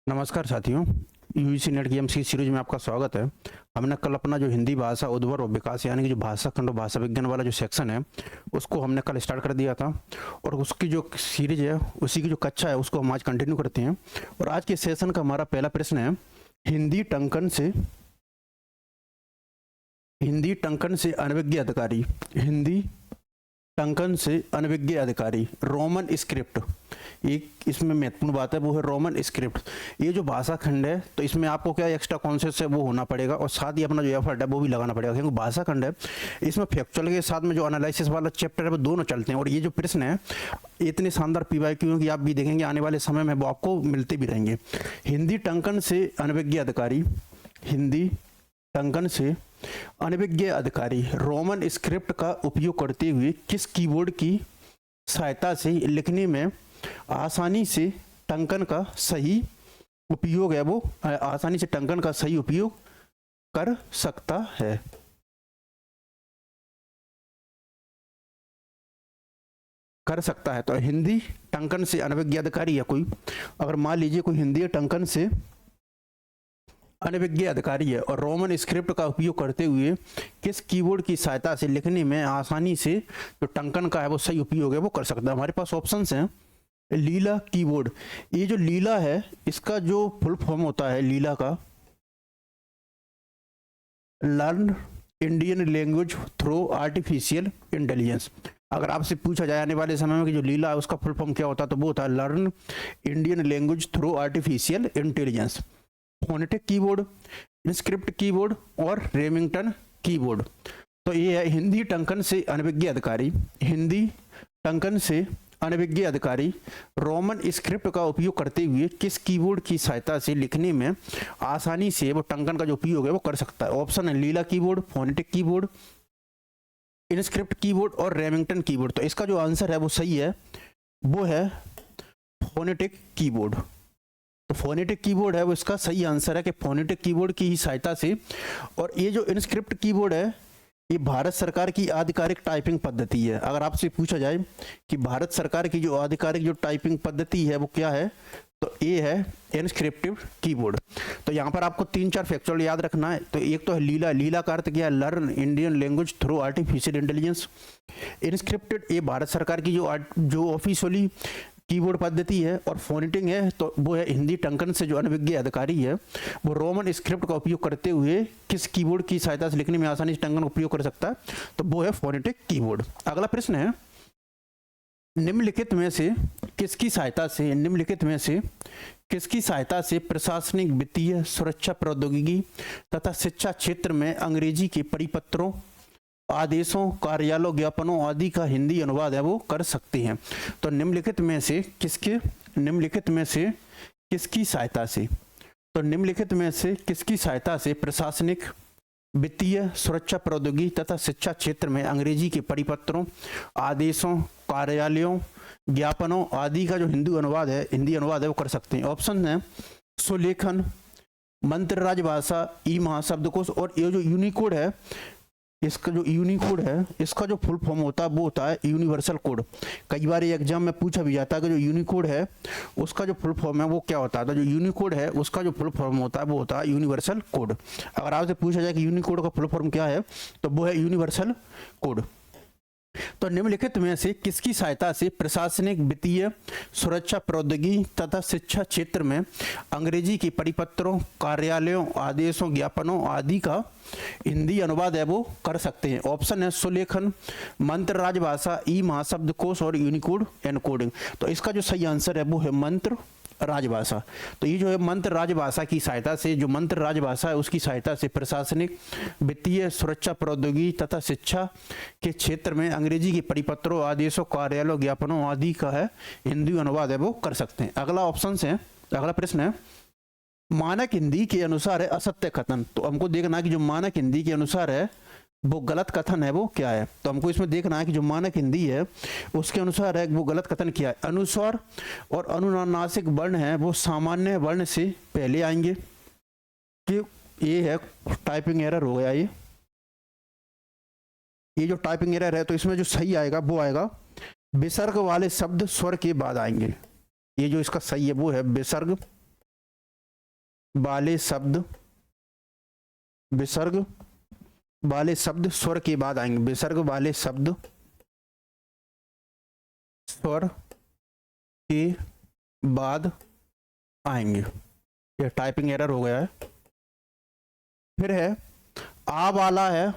नमस्कार साथियों, UGC net की एमसी सीरीज में आपका स्वागत है। हमने कल अपना जो हिंदी भाषा उद्भव और विकास यानी कि जो भाषा खंड और भाषा विज्ञान वाला जो सेक्शन है उसको हमने कल स्टार्ट कर दिया था और उसकी जो सीरीज है उसी की जो कक्षा है उसको हम आज कंटिन्यू करते हैं। और आज के सेशन का हमारा पहला प्रश्न है, हिंदी टंकन से अनभिज्ञ अधिकारी। हिंदी टंकन से अनभिज्ञ अधिकारी, रोमन स्क्रिप्ट। एक इसमें महत्वपूर्ण बात है वो है रोमन स्क्रिप्ट। ये जो भाषा खंड है तो इसमें आपको क्या एक्स्ट्रा कॉन्सेप्ट है वो होना पड़ेगा और साथ ही अपना जो एफर्ट है वो भी लगाना पड़ेगा, क्योंकि भाषा खंड है इसमें फैक्चुअल के साथ में जो एनालिसिस वाला चैप्टर है वो दोनों चलते हैं। और ये जो प्रश्न है इतने शानदार पीवाईक्यू कि आप भी देखेंगे आने वाले समय में वो आपको मिलते भी रहेंगे। हिंदी टंकन से अनभिज्ञ अधिकारी, हिंदी टंकन से अनभिज्ञ अधिकारी रोमन स्क्रिप्ट का उपयोग करते हुए किस कीवर्ड की सहायता से लिखने में आसानी से टंकन का सही उपयोग है वो आसानी से टंकन का सही उपयोग कर सकता है। तो हिंदी टंकन से अनभिज्ञ अधिकारी या कोई, अगर मान लीजिए कोई हिंदी टंकन से अनभिज्ञ अधिकारी है और रोमन स्क्रिप्ट का उपयोग करते हुए किस कीवर्ड की सहायता से लिखने में आसानी से जो टंकन का है वो सही उपयोग है वो कर सकता है। हमारे पास ऑप्शंस हैं। लीला कीवर्ड, ये जो लीला है इसका जो फुल फॉर्म होता है लीला का, learn Indian language through artificial intelligence. अगर आपसे पूछा जाए आने वाले समय में कि जो लीला है उसका फुल फॉर्म क्या होता है तो वो होता है learn Indian language through artificial intelligence. Phonetic keyboard, inscript keyboard और रेमिंगटन कीबोर्ड। तो ये है हिंदी टंकन से अनभिज्ञ अधिकारी। हिंदी टंकन से अनभिज्ञ अधिकारी रोमन स्क्रिप्ट का उपयोग करते हुए किस कीबोर्ड की सहायता से लिखने में आसानी से वो टंकन का जो उपयोग है वो कर सकता है। ऑप्शन है Leela keyboard, phonetic keyboard, inscript keyboard और रेमिंगटन कीबोर्ड। तो इसका जो आंसर है वो सही है, वो है फोनेटिक कीबोर्ड। तो फोनेटिक कीबोर्ड है वो इसका सही आंसर है कि फोनेटिक कीबोर्ड की ही सहायता से। और ये जो इंस्क्रिप्ट कीबोर्ड है ये भारत सरकार की आधिकारिक टाइपिंग पद्धति है। अगर आपसे पूछा जाए कि भारत सरकार की जो आधिकारिक जो टाइपिंग पद्धति है वो क्या है तो ये है इंस्क्रिप्टिव कीबोर्ड। तो यहाँ पर आपको 3-4 फैक्चुअल याद रखना है। तो एक तो है लीला, लीला का अर्थ क्या है, learn Indian language through artificial intelligence. Inscripted ये भारत सरकार की जो ऑफिशियली कीबोर्ड पद्धति है। और फोनेटिंग है तो वो है हिंदी टंकन से जो अनभिज्ञ अधिकारी है वो रोमन स्क्रिप्ट का उपयोग करते हुए किस कीबोर्ड की सहायता से लिखने में आसानी से टंकन का उपयोग कर सकता है तो वो है फोनेटिक कीबोर्ड। अगला प्रश्न है, निम्नलिखित में से किसकी सहायता से प्रशासनिक, वित्तीय, सुरक्षा प्रौद्योगिकी तथा शिक्षा क्षेत्र में अंग्रेजी के परिपत्रों, आदेशों, कार्यालयों, ज्ञापनों आदि का हिंदी अनुवाद है वो कर सकते हैं। तो निम्नलिखित में से किसकी सहायता से प्रशासनिक, वित्तीय, सुरक्षा प्रौद्योगिकी तथा शिक्षा क्षेत्र में अंग्रेजी के परिपत्रों, आदेशों, कार्यालयों, ज्ञापनों आदि का जो हिंदी अनुवाद है वो कर सकते हैं। ऑप्शन है सुलेखन, मंत्र राजभाषा, ई महाशब्दकोश और ये जो यूनिकोड है इसका जो फुल फॉर्म होता है वो होता है यूनिवर्सल कोड। कई बार ये एग्जाम में पूछा भी जाता है कि जो यूनिकोड है उसका जो फुल फॉर्म है वो क्या होता है। तो जो यूनिकोड है उसका जो फुल फॉर्म होता है वो होता है यूनिवर्सल कोड। अगर आपसे पूछा जाए कि यूनिकोड का फुल फॉर्म क्या है तो वो है यूनिवर्सल कोड। तो निम्नलिखित में से किसकी सहायता से प्रशासनिक, वित्तीय, सुरक्षा प्रौद्योगिकी तथा शिक्षा क्षेत्र में अंग्रेजी के परिपत्रों, कार्यालयों, आदेशों, ज्ञापनों आदि का हिंदी अनुवाद है वो कर सकते हैं। ऑप्शन है सुलेखन, मंत्र राजभाषा, ई महाशब्दकोश और यूनिकोड एनकोडिंग। तो इसका जो सही आंसर है वो है मंत्र राजभाषा। तो ये जो है मंत्र राजभाषा की सहायता से, जो मंत्र राजभाषा है उसकी सहायता से प्रशासनिक, वित्तीय, सुरक्षा प्रौद्योगिकी तथा शिक्षा के क्षेत्र में अंग्रेजी के परिपत्रों, आदेशों, कार्यालयों, ज्ञापनों आदि का है हिंदी अनुवाद है वो कर सकते हैं। अगला प्रश्न है, मानक हिंदी के अनुसार है असत्य कथन। तो हमको देखना है कि जो मानक हिंदी के अनुसार है वो गलत कथन है वो क्या है। तो हमको इसमें देखना है कि जो मानक हिंदी है उसके अनुसार है वो गलत कथन क्या है। अनुस्वार और अनुनासिक वर्ण है वो सामान्य वर्ण से पहले आएंगे कि ये है टाइपिंग एरर हो गया। ये जो टाइपिंग एरर है तो इसमें जो सही आएगा वो आएगा विसर्ग वाले शब्द स्वर के बाद आएंगे। ये जो इसका सही है वो है विसर्ग वाले शब्द, विसर्ग वाले शब्द स्वर के बाद आएंगे। विसर्ग वाले शब्द स्वर के बाद आएंगे। ये टाइपिंग एरर हो गया है। फिर है आ वाला है,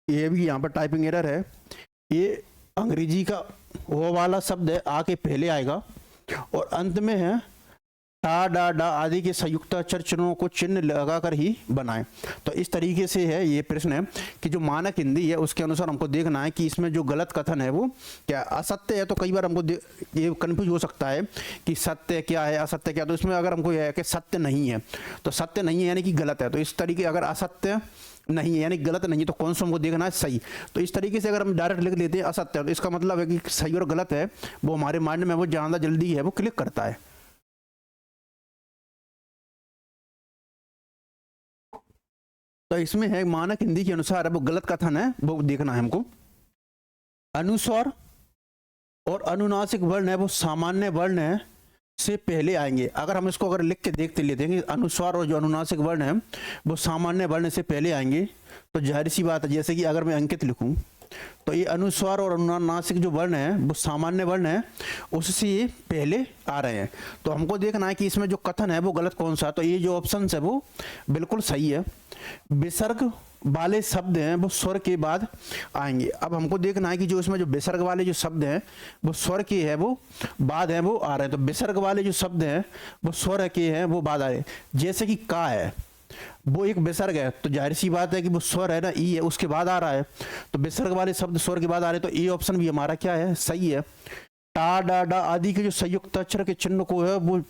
ये भी यहाँ पर टाइपिंग एरर है। ये अंग्रेजी का वो वाला शब्द है, आ के पहले आएगा और अंत में है टा डा डा आदि के संयुक्ताक्षर चिन्हों को चिन्ह लगाकर ही बनाएं। तो इस तरीके से है ये प्रश्न है कि जो मानक हिंदी है उसके अनुसार हमको देखना है कि इसमें जो गलत कथन है वो क्या असत्य है। तो कई बार हमको ये कंफ्यूज हो सकता है कि सत्य क्या है असत्य क्या। तो इसमें अगर हमको यह है कि सत्य नहीं है तो सत्य नहीं है यानी कि गलत है। तो इस तरीके अगर असत्य नहीं है यानी गलत नहीं है तो कौन सा हमको देखना है सही। तो इस तरीके से अगर हम डायरेक्ट लिख लेते हैं असत्य तो इसका मतलब है कि सही और गलत है वो हमारे माइंड में वो ज़्यादा जल्दी है वो क्लिक करता है। तो इसमें है मानक हिंदी के अनुसार वो गलत कथन है वो देखना है हमको। अनुस्वार और अनुनासिक वर्ण है वो सामान्य वर्ण है से पहले आएंगे। अगर हम इसको अगर लिख के देखते लेते हैं कि अनुस्वार और जो अनुनासिक वर्ण है वो सामान्य वर्ण से पहले आएंगे तो जाहिर सी बात है जैसे कि अगर मैं अंकित लिखूं तो ये अनुस्वार और अनुनासिक जो वर्ण है वो सामान्य वर्ण है उससे ये पहले आ रहे हैं। तो हमको देखना है कि इसमें जो कथन है वो गलत कौन सा है। तो ये जो ऑप्शन है वो बिल्कुल सही है। विसर्ग वाले शब्द हैं वो स्वर के बाद आएंगे। अब हमको देखना है कि जो इसमें जो विसर्ग वाले जो शब्द हैं वो स्वर के हैं वो बाद हैं वो आ रहे हैं। तो विसर्ग वाले जो शब्द हैं वो स्वर के हैं वो बाद आ रहे हैं। जैसे कि का है वो एक विसर्ग है तो जाहिर सी बात है कि वो स्वर है ना ई है उसके बाद आ रहा है। तो विसर्ग वाले शब्द स्वर के बाद आ रहे हैं तो ए ऑप्शन भी हमारा क्या है सही है। टा डा डा आदि के जो संयुक्ताक्षर के चिन्ह को है वो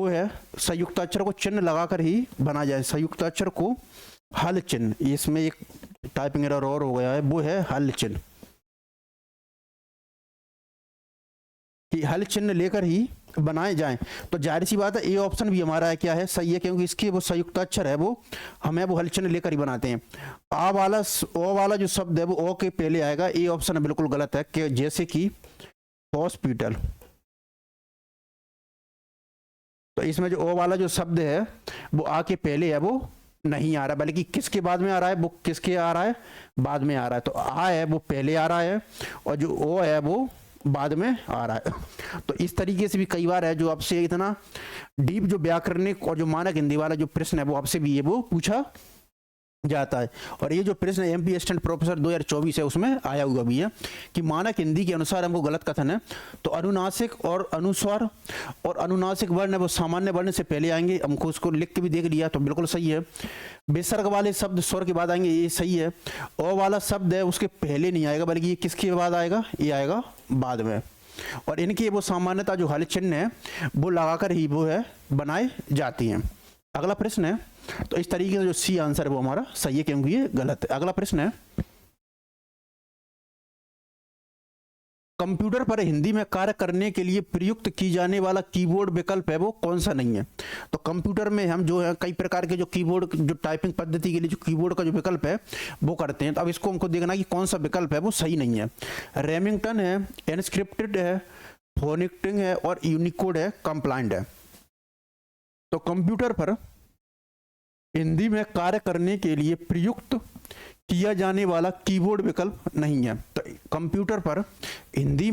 है संयुक्ताक्षर को चिन्ह लगाकर ही बना जाए। संयुक्ताक्षर को हल चिन्ह, इसमें एक टाइपिंग एरर और हो गया है वो है हल चिन्ह कि हल चिन्ह लेकर ही बनाए जाएं। तो जाहिर सी बात है ए ऑप्शन भी हमारा है क्या है सही है क्योंकि इसके वो संयुक्ताक्षर है वो हमें वो हल चिन्ह लेकर ही बनाते हैं। आ वाला ओ वाला जो शब्द है वो ओ के पहले आएगा। ए ऑप्शन बिल्कुल गलत है कि जैसे कि हॉस्पिटल। तो इसमें जो ओ वाला जो शब्द है वो आ के पहले है वो नहीं आ रहा बल्कि किसके बाद में आ रहा है वो किसके आ रहा है बाद में आ रहा है। तो आ है वो पहले आ रहा है और जो ओ है वो बाद में आ रहा है। तो इस तरीके से भी कई बार है जो आपसे इतना डीप जो व्याकरणिक और जो मानक हिंदी वाला जो प्रश्न है वो आपसे भी ये वो पूछा जाता है। और ये जो प्रश्न एमपी असिस्टेंट प्रोफेसर 2024 है उसमें आया हुआ भी है कि मानक हिंदी के अनुसार हमको गलत कथन है। तो अनुनासिक और अनुस्वार और अनुनासिक वर्ण है वो सामान्य वर्ण से पहले आएंगे। हमको उसको लिख के भी देख लिया तो बिल्कुल सही है। विसर्ग वाले शब्द स्वर के बाद आएंगे ये सही है। ओ वाला शब्द है उसके पहले नहीं आएगा बल्कि ये किसके बाद आएगा ये आएगा बाद में। और इनकी वो सामान्यता जो हल चिन्ह है वो लगाकर ही वो है बनाए जाती हैं। अगला प्रश्न है तो इस तरीके से जो सी आंसर है वो हमारा सही है क्योंकि ये गलत है। अगला प्रश्न है कंप्यूटर पर हिंदी में कार्य करने के लिए प्रयुक्त की जाने वाला कीबोर्ड विकल्प है वो कौन सा नहीं है। तो कंप्यूटर में हम जो है कई प्रकार के जो कीबोर्ड जो टाइपिंग पद्धति के लिए जो कीबोर्ड का जो विकल्प है वो करते हैं। तो अब इसको हमको देखना है कि कौन सा विकल्प है वो सही नहीं है। रेमिंगटन है, एनस्क्रिप्टेड है, फोनेटिक है और यूनिकोड है, कंप्लाइंट है। तो कंप्यूटर पर हिंदी में कार्य करने के लिए प्रयुक्त किया जाने वाला कीबोर्ड विकल्प नहीं है। तो कंप्यूटर पर हिंदी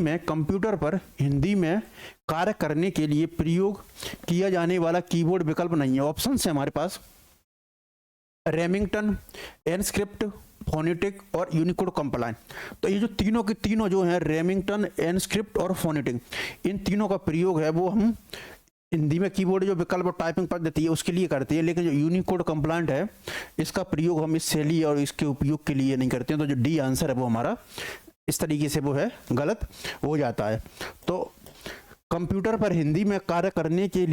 में कार्य करने के लिए प्रयोग किया जाने वाला कीबोर्ड विकल्प नहीं है। ऑप्शन है हमारे पास रेमिंगटन, एनस्क्रिप्ट, फोनेटिक और यूनिकोड कंप्लाइंट। तो ये जो तीनों के तीनों जो हैं रेमिंगटन, एनस्क्रिप्ट और फोनेटिक इन तीनों का प्रयोग है वो हम हिंदी में कीबोर्ड जो विकल्प टाइपिंग पद्धति है उसके लिए करते हैं। लेकिन जो यूनिकोड कंप्लाइंट है इसका प्रयोग हम इस शैली और इसके उपयोग के लिए नहीं करते हैं। तो जो डी आंसर है वो हमारा इस तरीके से वो है गलत हो जाता है। तो कंप्यूटर पर हिंदी में कार्य करने के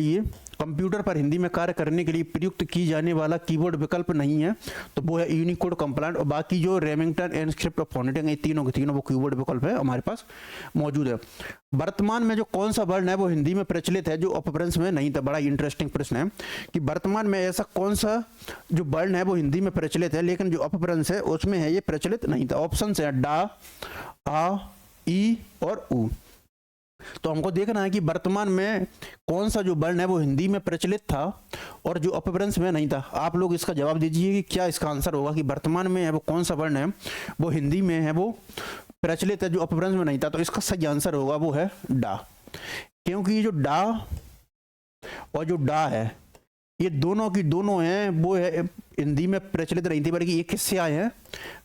लिए प्रयुक्त की जाने वाला कीबोर्ड विकल्प नहीं है तो वो है यूनिकोड कंप्लाइंट। और बाकी जो रेमिंगटन, एनस्क्रिप्ट और फोनेटिक ये तीनों के तीनों वो कीबोर्ड विकल्प है हमारे पास मौजूद है। वर्तमान में जो कौन सा वर्ण है वो हिंदी में प्रचलित है जो अपभ्रंश में नहीं था। बड़ा इंटरेस्टिंग प्रश्न है कि वर्तमान में ऐसा कौन सा जो वर्ण है वो हिंदी में प्रचलित है लेकिन जो अपभ्रंश है उसमें है ये प्रचलित नहीं था। ऑप्शन है डा, आ, ई और ऊ। तो हमको देखना है कि वर्तमान में कौन सा जो वर्ण है वो हिंदी में प्रचलित था और जो अपभ्रंश में नहीं था। आप लोग इसका जवाब दीजिए कि क्या इसका आंसर होगा कि वर्तमान में है वो कौन सा वर्ण है वो हिंदी में है वो प्रचलित है, जो अपभ्रंश में नहीं था। तो इसका सही आंसर होगा वो है डा, क्योंकि ये जो डा और जो डा है ये दोनों की दोनों हैं वो है हिंदी में प्रचलित नहीं थी, बल्कि ये किससे आए हैं,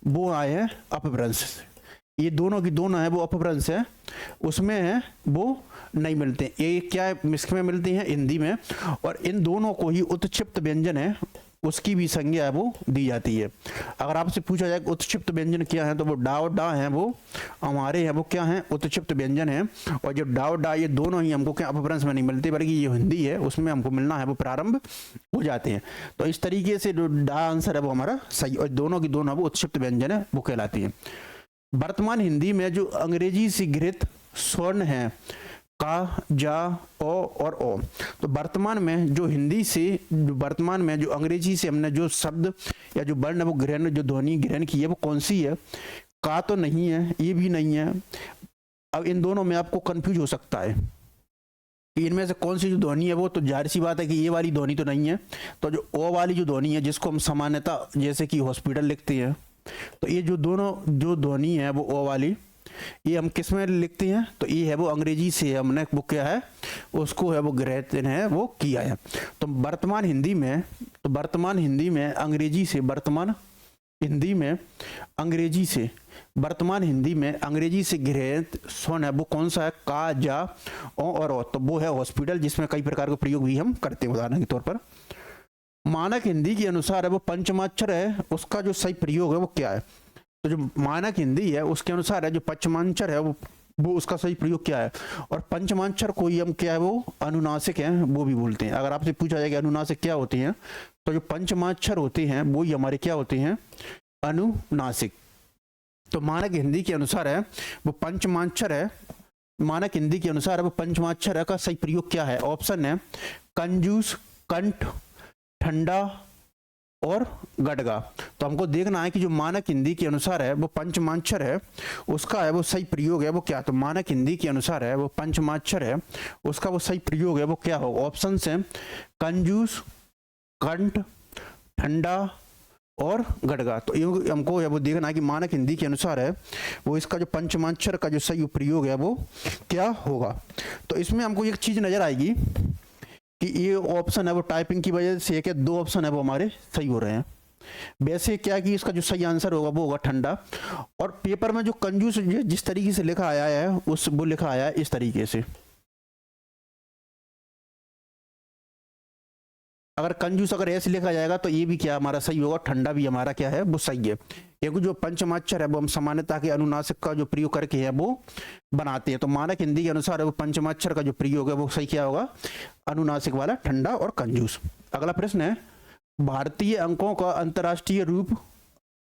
वो आए हैं अपभ्रंश से। ये दोनों की दोनों है वो अपभ्रंश है, उसमें है वो नहीं मिलते। ये क्या है, मिश्र में मिलती हैं हिंदी में, और इन दोनों को ही उत्क्षिप्त व्यंजन है उसकी भी संज्ञा है वो दी जाती है। अगर आपसे पूछा जाए उत्क्षिप्त व्यंजन क्या है तो वो डा और डा है वो हमारे हैं वो क्या है, उत्क्षिप्त व्यंजन है। और जो डा और डा ये दोनों ही हमको क्या अपभ्रंश में नहीं मिलते, बल्कि ये हिंदी है उसमें हमको मिलना है वो प्रारंभ हो जाते हैं। तो इस तरीके से जो डा आंसर है वो हमारा सही, और दोनों की दोनों वो उत्क्षिप्त व्यंजन है वो कहलाती है। वर्तमान हिंदी में जो अंग्रेजी से गृहीत स्वर्ण है का, जा, ओ और ओ, तो वर्तमान में जो हिंदी से वर्तमान में जो अंग्रेजी से हमने जो शब्द या जो वर्ण है वो ग्रहण, जो ध्वनि ग्रहण की है वो कौन सी है, का तो नहीं है, ये भी नहीं है। अब इन दोनों में आपको कंफ्यूज हो सकता है कि इनमें से कौन सी जो ध्वनि है वो, तो जाहिर सी बात है कि ये वाली ध्वनि तो नहीं है। तो जो ओ वाली जो ध्वनि है जिसको हम सामान्यतः जैसे कि हॉस्पिटल लिखते हैं, तो ये जो दोनों जो ध्वनि है वो ओ वाली, ये हम किस में लिखते हैं, तो ये है वो अंग्रेजी से हमने वो क्या है उसको है वो ग्रहण है वो किया है। तो वर्तमान हिंदी में, तो वर्तमान हिंदी में अंग्रेजी से, वर्तमान हिंदी में अंग्रेजी से, वर्तमान हिंदी में अंग्रेजी से गृहीत स्वर्ण है वो कौन सा है, का, जा, ओ और ओ, तो वो है हॉस्पिटल, जिसमें कई प्रकार के प्रयोग भी हम करते हैं। उदाहरण के तौर पर मानक हिंदी के अनुसार है वो पंचमाक्षर है, उसका जो सही प्रयोग है वो क्या है। तो जो मानक हिंदी है उसके अनुसार है जो पंचमाक्षर है वो उसका सही प्रयोग क्या है। और पंचमाक्षर को ही हम क्या है वो अनुनासिक है वो भी बोलते हैं। अगर आपसे पूछा जाए कि अनुनासिक क्या होते हैं, तो जो पंचमाक्षर होते हैं वो ही हमारे क्या होते हैं, अनुनासिक। तो मानक हिंदी के अनुसार है वो पंचमाक्षर है, मानक हिंदी के अनुसार है वो पंचमाक्षर है का सही प्रयोग क्या है। ऑप्शन है कंजूस, कंठ, ठंडा और गडगा। तो हमको देखना है कि जो मानक हिंदी के अनुसार है वो पंचमाक्षर है उसका है वो सही प्रयोग है वो क्या। तो मानक हिंदी के अनुसार है वो पंचमाक्षर है उसका वो सही प्रयोग है वो क्या होगा। ऑप्शन है कंजूस, कंठ, ठंडा और गडगा। तो ये हमको है वो देखना है कि मानक हिंदी के अनुसार है वो इसका जो पंचमाक्षर का जो सही प्रयोग है वो क्या होगा। तो इसमें हमको एक चीज नजर आएगी कि ये ऑप्शन है वो टाइपिंग की वजह से एक या दो ऑप्शन है वो हमारे सही हो रहे हैं। वैसे क्या कि इसका जो सही आंसर होगा वो होगा ठंडा। और पेपर में जो कंजूस जिस तरीके से लिखा आया है उस वो लिखा आया है इस तरीके से। अगर कंजूस अगर ऐसे लिखा जाएगा तो ये भी क्या हमारा सही होगा, ठंडा भी हमारा क्या है वो सही है। क्योंकि जो पंचमाक्षर है वो हम सामान्यता के अनुनासिक का जो प्रयोग करके है वो बनाते हैं। तो मानक हिंदी के अनुसार वो पंचमाक्षर का जो प्रयोग है वो सही क्या होगा, अनुनासिक वाला, ठंडा और कंजूस। अगला प्रश्न है भारतीय अंकों का अंतर्राष्ट्रीय रूप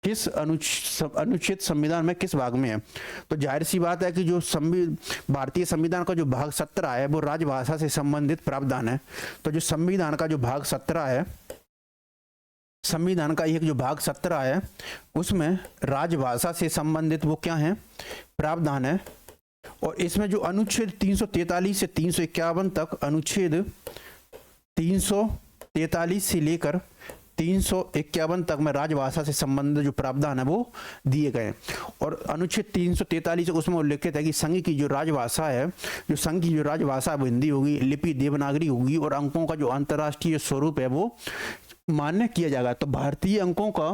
किस अनुच्छेद संविधान में किस भाग में है। तो जाहिर सी बात है कि जो भारतीय संविधान का जो भाग 17 है वो राजभाषा से संबंधित प्रावधान है। तो जो संविधान का जो भाग 17 है, संविधान का एक जो भाग 17 है उसमें राजभाषा से संबंधित वो क्या है, प्रावधान है। और इसमें जो अनुच्छेद 343 से 351 तक, अनुच्छेद 343 से लेकर 351 तक में राजभाषा से संबंधित जो प्रावधान है वो दिए गए। और अनुच्छेद 343 उसमें उल्लेखित है कि संघ की जो राजभाषा है, जो संघ की जो राजभाषा है वो हिंदी होगी, लिपि देवनागरी होगी और अंकों का जो अंतर्राष्ट्रीय स्वरूप है वो मान्य किया जाएगा। तो भारतीय अंकों का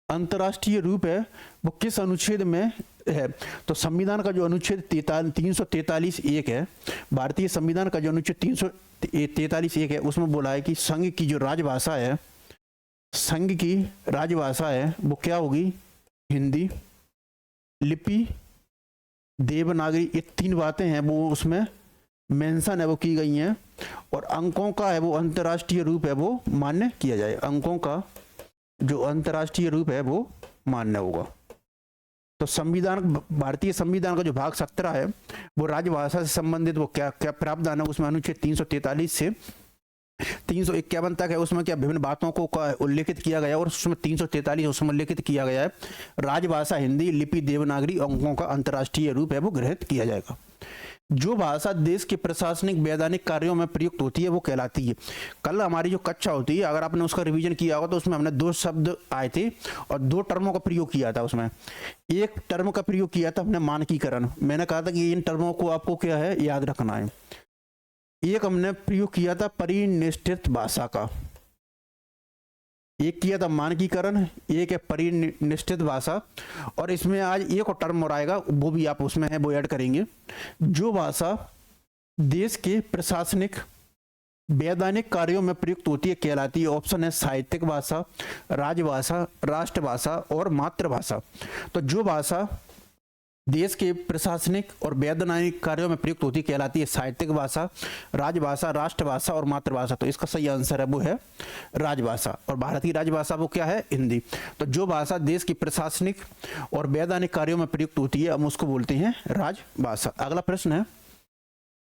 अंतर्राष्ट्रीय रूप है वो किस अनुच्छेद में है। तो संविधान का जो अनुच्छेद 343(1) है, भारतीय संविधान का जो अनुच्छेद 343(1) है उसमें बोला है कि संघ की जो राजभाषा है, संघ की राजभाषा है वो क्या होगी, हिंदी, लिपि, देवनागरी। ये 3 बातें हैं वो उसमें मेंशन है वो की गई हैं। और अंकों का है वो अंतर्राष्ट्रीय रूप है वो मान्य किया जाए, अंकों का जो अंतर्राष्ट्रीय रूप है वो मान्य होगा। तो संविधान, भारतीय संविधान का जो भाग 17 है वो राजभाषा से संबंधित वो क्या क्या प्रावधान है उसमें अनुच्छेद 343 से 351 तक है, उसमें क्या विभिन्न बातों को उल्लेखित किया गया और उसमें 343 उसमें उल्लेखित किया गया है राजभाषा हिंदी लिपि देवनागरी अंकों का अंतर्राष्ट्रीय रूप है वो ग्रहित किया जाएगा। जो भाषा देश के प्रशासनिक वैधानिक कार्यों में प्रयुक्त होती है वो कहलाती है। कल हमारी जो कक्षा होती है अगर आपने उसका रिवीजन किया होगा तो उसमें हमने 2 शब्द आए थे और 2 टर्मों का प्रयोग किया था। उसमें एक टर्म का प्रयोग किया था हमने मानकीकरण, मैंने कहा था कि इन टर्मों को आपको क्या है याद रखना है। एक हमने प्रयोग किया था परिनिष्ठित भाषा का, एक किया था मानकीकरण, एक है परिनिष्ठित भाषा, और इसमें आज एक और टर्म और आएगा वो भी आप उसमें है वो ऐड करेंगे। जो भाषा देश के प्रशासनिक वैधानिक कार्यों में प्रयुक्त होती है कहलाती है। ऑप्शन है साहित्यिक भाषा, राजभाषा, राष्ट्रभाषा और मातृभाषा। तो जो भाषा देश के प्रशासनिक और वैधानिक कार्यों में प्रयुक्त होती कहलाती है साहित्यिक भाषा, राजभाषा, राष्ट्रभाषा और मातृभाषा। तो इसका सही आंसर है वो है राजभाषा, और भारत की राजभाषा वो क्या है हिंदी। तो जो भाषा देश की प्रशासनिक और वैधानिक कार्यों में प्रयुक्त होती है हम उसको बोलते हैं राजभाषा। अगला प्रश्न है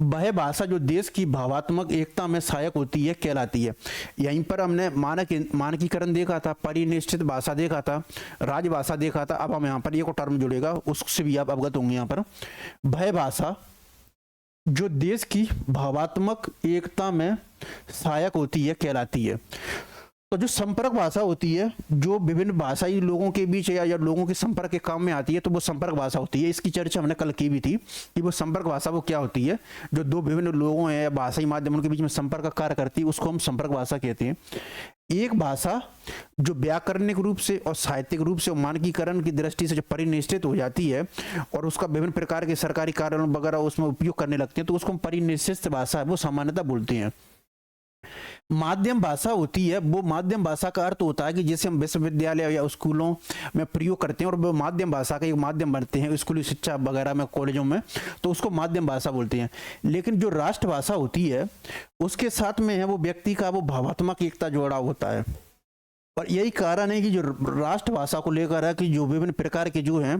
वह भाषा जो देश की भावात्मक एकता में सहायक होती है कहलाती है। यहीं पर हमने मानकीकरण देखा था, परिनिष्ठित भाषा देखा था, राजभाषा देखा था। अब हम यहाँ पर एक और टर्म जुड़ेगा उससे भी आप अवगत होंगे। यहाँ पर वह भाषा जो देश की भावात्मक एकता में सहायक होती है कहलाती है। तो जो संपर्क भाषा होती है जो विभिन्न भाषाई लोगों के बीच या लोगों के संपर्क के काम में आती है तो वो संपर्क भाषा होती है। इसकी चर्चा हमने कल की भी थी कि वो संपर्क भाषा वो क्या होती है, जो 2 विभिन्न लोगों या भाषाई माध्यमों के बीच में संपर्क का कार्य करती है उसको हम संपर्क भाषा कहते हैं। एक भाषा जो व्याकरणिक रूप से और साहित्यिक रूप से और मानकीकरण की दृष्टि से जो परिनिष्ठित हो जाती है और उसका विभिन्न प्रकार के सरकारी कार्यों वगैरह उसमें उपयोग करने लगते हैं तो उसको हम परिनिष्ठित भाषा है वो सामान्यतः बोलते हैं। माध्यम भाषा होती है वो माध्यम भाषा का अर्थ होता है कि जैसे हम विश्वविद्यालय या स्कूलों में प्रयोग करते हैं और वो माध्यम भाषा का एक माध्यम बनते हैं स्कूली शिक्षा वगैरह में कॉलेजों में, तो उसको माध्यम भाषा बोलते हैं। लेकिन जो राष्ट्रभाषा होती है उसके साथ में है वो व्यक्ति का वो भावात्मक एकता जोड़ा होता है। और यही कारण है कि जो राष्ट्रभाषा को लेकर है कि जो विभिन्न प्रकार के जो हैं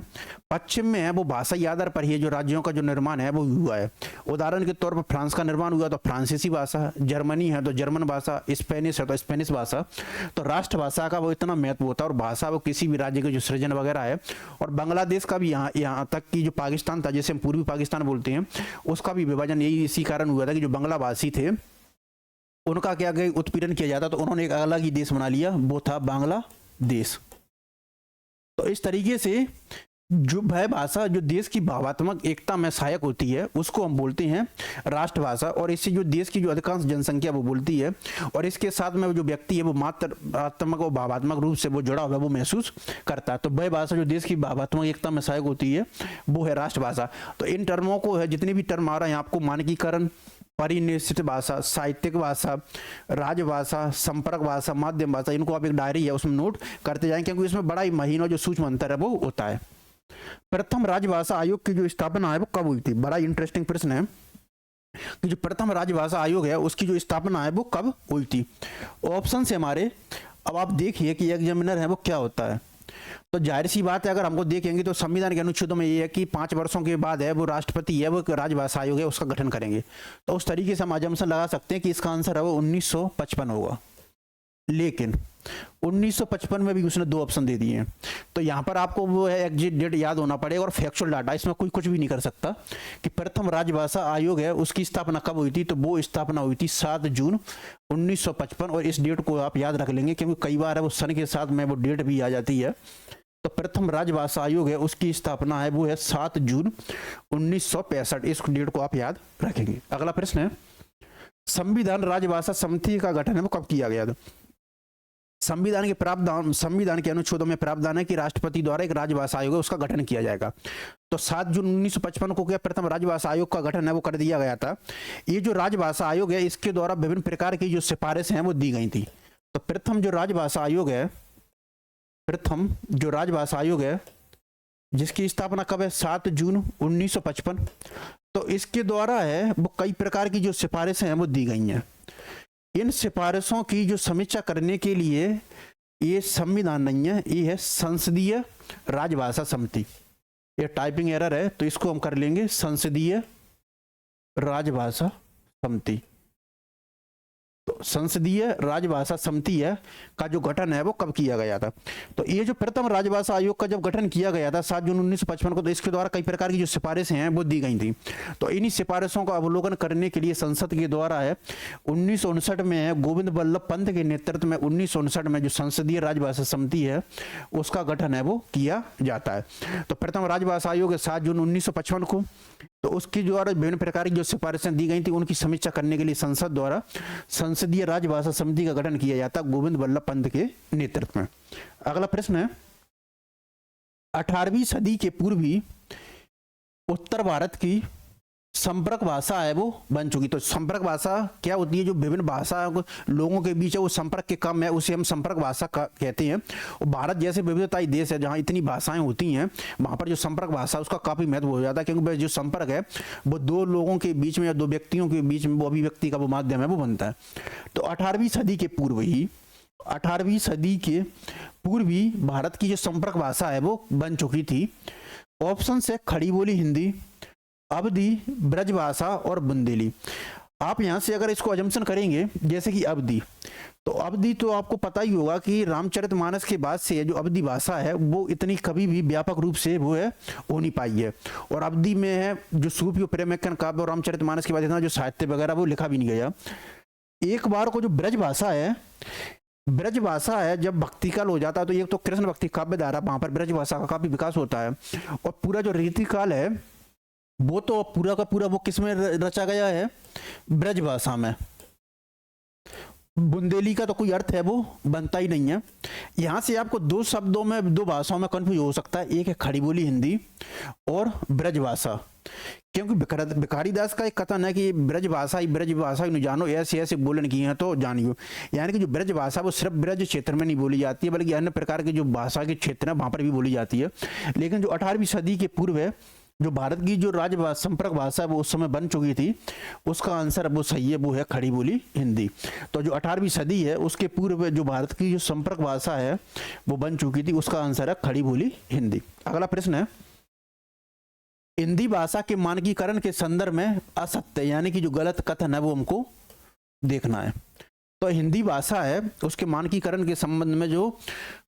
पश्चिम में है वो भाषाई आधार पर ही है जो राज्यों का जो निर्माण है वो हुआ है। उदाहरण के तौर पर फ्रांस का निर्माण हुआ तो फ्रांसीसी भाषा, जर्मनी है तो जर्मन भाषा, स्पेनिश है तो स्पेनिश भाषा। तो राष्ट्रभाषा का वो इतना महत्व होता है और भाषा वो किसी भी राज्य के जो सृजन वगैरह है। और बांग्लादेश का भी यहाँ तक कि जो पाकिस्तान था जिसे हम पूर्वी पाकिस्तान बोलते हैं उसका भी विभाजन यही इसी कारण हुआ था कि जो बांग्ला भाषी थे उनका क्या उत्पीड़न किया जाता तो उन्होंने एक अलग ही देश बना लिया वो था बांग्लादेश। तो इस तरीके से जो वह भाषा जो देश की भावात्मक एकता में सहायक होती है उसको हम बोलते हैं राष्ट्रभाषा, और इससे जो देश की जो अधिकांश जनसंख्या वो बोलती है और इसके साथ में जो व्यक्ति है वो मात्रात्मक और भावात्मक रूप से वो जुड़ा हुआ है वो महसूस करता है। तो वह भाषा जो देश की भावात्मक एकता में सहायक होती है वो है राष्ट्रभाषा। तो इन टर्मों को है जितने भी टर्म आ रहा है आपको मानकीकरण, परिनिष्ठित भाषा, साहित्यिक भाषा, राजभाषा, संपर्क भाषा, माध्यम भाषा, इनको आप एक डायरी है उसमें नोट करते जाएं क्योंकि इसमें बड़ा ही महीनों जो सूक्ष्म अंतर है वो होता है। प्रथम राजभाषा आयोग की जो स्थापना है वो कब हुई थी? बड़ा इंटरेस्टिंग प्रश्न है कि जो प्रथम राजभाषा आयोग है उसकी जो स्थापना है वो कब हुई थी। ऑप्शन से हमारे अब आप देखिए कि एग्जामिनर है वो क्या होता है। तो जाहिर सी बात है अगर हमको देखेंगे तो संविधान के अनुच्छेदों में ये है कि 5 वर्षों के बाद है वो राष्ट्रपति है वो राजभाषा आयोग है उसका गठन करेंगे। तो उस तरीके से हम अजम्पशन लगा सकते हैं कि इसका आंसर है वो 1955 होगा। लेकिन 1955 में भी उसने 2 ऑप्शन दे दिए हैं। तो यहाँ पर आपको वो है एग्जैक्ट डेट याद होना पड़ेगा और फैक्चुअल डाटा इसमें कोई कुछ भी नहीं कर सकता कि प्रथम राजभाषा आयोग है उसकी स्थापना कब हुई थी। तो वो स्थापना हुई थी 7 जून 1955 और इस डेट को आप याद रख लेंगे क्योंकि कई बार है वो सन के साथ में वो डेट भी आ जाती है। तो प्रथम राजभाषा आयोग है उसकी स्थापना है वो है 7 जून 1965। इस डेट को आप याद रखेंगे। अगला प्रश्न है संविधान राजभाषा समिति का गठन है वो कब किया गया था? संविधान के प्रावधान, संविधान के अनुच्छेदों में प्रावधान है कि राष्ट्रपति द्वारा एक राजभाषा आयोग है उसका गठन किया जाएगा। तो 7 जून 1955 को क्या प्रथम राजभाषा आयोग का गठन है वो कर दिया गया था। ये जो राजभाषा आयोग है इसके द्वारा विभिन्न प्रकार की जो सिफारिशें हैं वो दी गई थी। तो प्रथम जो राजभाषा आयोग है, प्रथम जो राजभाषा आयोग है जिसकी स्थापना कब है 7 जून 1955। तो इसके द्वारा है वो कई प्रकार की जो सिफारिशें हैं वो दी गई हैं। इन सिफारिशों की जो समीक्षा करने के लिए ये संविधान नहीं है, ये है संसदीय राजभाषा समिति। ये टाइपिंग एरर है तो इसको हम कर लेंगे संसदीय राजभाषा समिति। तो संसदीय राजभाषा समिति है का जो गठन है वो कब किया गया था? तो ये जो प्रथम राजभाषा आयोग का जब गठन किया गया था 7 जून 1955 को, तो इसके द्वारा कई प्रकार की जो सिफारिशें हैं वो दी गई थी। तो इन्हीं सिफारिशों का अवलोकन करने के लिए संसद के द्वारा है 1959 में है गोविंद बल्लभ पंत के नेतृत्व में 1959 में जो संसदीय राजभाषा समिति है उसका गठन है वो किया जाता है। तो प्रथम राजभाषा आयोग है 7 जून 1955 को, तो उसके द्वारा विभिन्न प्रकार की जो सिफारिशें दी गई थी उनकी समीक्षा करने के लिए संसद द्वारा संसदीय राजभाषा समिति का गठन किया जाता गोविंद बल्लभ पंत के नेतृत्व में। अगला प्रश्न है 18वीं सदी के पूर्व ही उत्तर भारत की संपर्क भाषा है वो बन चुकी। तो संपर्क भाषा क्या होती है? जो विभिन्न भाषा लोगों के बीच है वो संपर्क के क्रम है उसे हम संपर्क भाषा कहते हैं। और भारत जैसे विविधताई देश है जहाँ इतनी भाषाएं होती हैं वहाँ पर जो संपर्क भाषा उसका काफी महत्व हो जाता है, क्योंकि जो संपर्क है वो दो लोगों के बीच में या दो व्यक्तियों के बीच में वो अभिव्यक्ति का वो माध्यम है वो बनता है। तो 18वीं सदी के पूर्व ही 18वीं सदी के पूर्व ही भारत की जो संपर्क भाषा है वो बन चुकी थी। ऑप्शन है खड़ी बोली हिंदी, अवधी, ब्रजभाषा और बुंदेली। आप यहां से अगर इसको अजम्पशन करेंगे जैसे कि अवधी, तो अवधी तो आपको पता ही होगा कि रामचरितमानस के बाद से जो अवधी भाषा है वो इतनी कभी भी व्यापक रूप से वो है हो नहीं पाई है। और अवधी में है जो सूफी प्रेमकन काव्य और रामचरितमानस के बाद इतना जो साहित्य वगैरह वो लिखा भी नहीं गया। एक बार को जो ब्रजभाषा है, ब्रजभाषा है जब भक्ति काल हो जाता है तो एक तो कृष्ण भक्ति काव्य धारा वहां पर ब्रजभाषा का काफी विकास होता है। और पूरा जो रीतिकाल है वो तो पूरा का पूरा वो किस में रचा गया है? ब्रजभाषा में। बुंदेली का तो कोई अर्थ है वो बनता ही नहीं है। यहां से आपको दो शब्दों में दो भाषाओं में कंफ्यूज हो सकता है, एक है खड़ी बोली हिंदी और ब्रजभाषा। क्योंकि भिखारी दास का एक कथन है कि ब्रजभाषा ही न जानो, ऐसे ऐसे बोलन की हैं तो जानियो। यानी कि जो ब्रजभाषा वो सिर्फ ब्रज क्षेत्र में नहीं बोली जाती है बल्कि अन्य प्रकार के जो भाषा के क्षेत्र है वहां पर भी बोली जाती है। लेकिन जो 18वीं सदी के पूर्व है जो भारत की जो राजभाषा संपर्क भाषा वो उस समय बन चुकी थी, उसका आंसर वो सही है, वो है खड़ी बोली हिंदी। तो जो 18वीं सदी है उसके पूर्व जो भारत की जो संपर्क भाषा है वो बन चुकी थी, उसका आंसर है खड़ी बोली हिंदी। अगला प्रश्न है हिंदी भाषा के मानकीकरण के संदर्भ में असत्य यानी कि जो गलत कथन है वो हमको देखना है। तो हिंदी भाषा है उसके मानकीकरण के संबंध में जो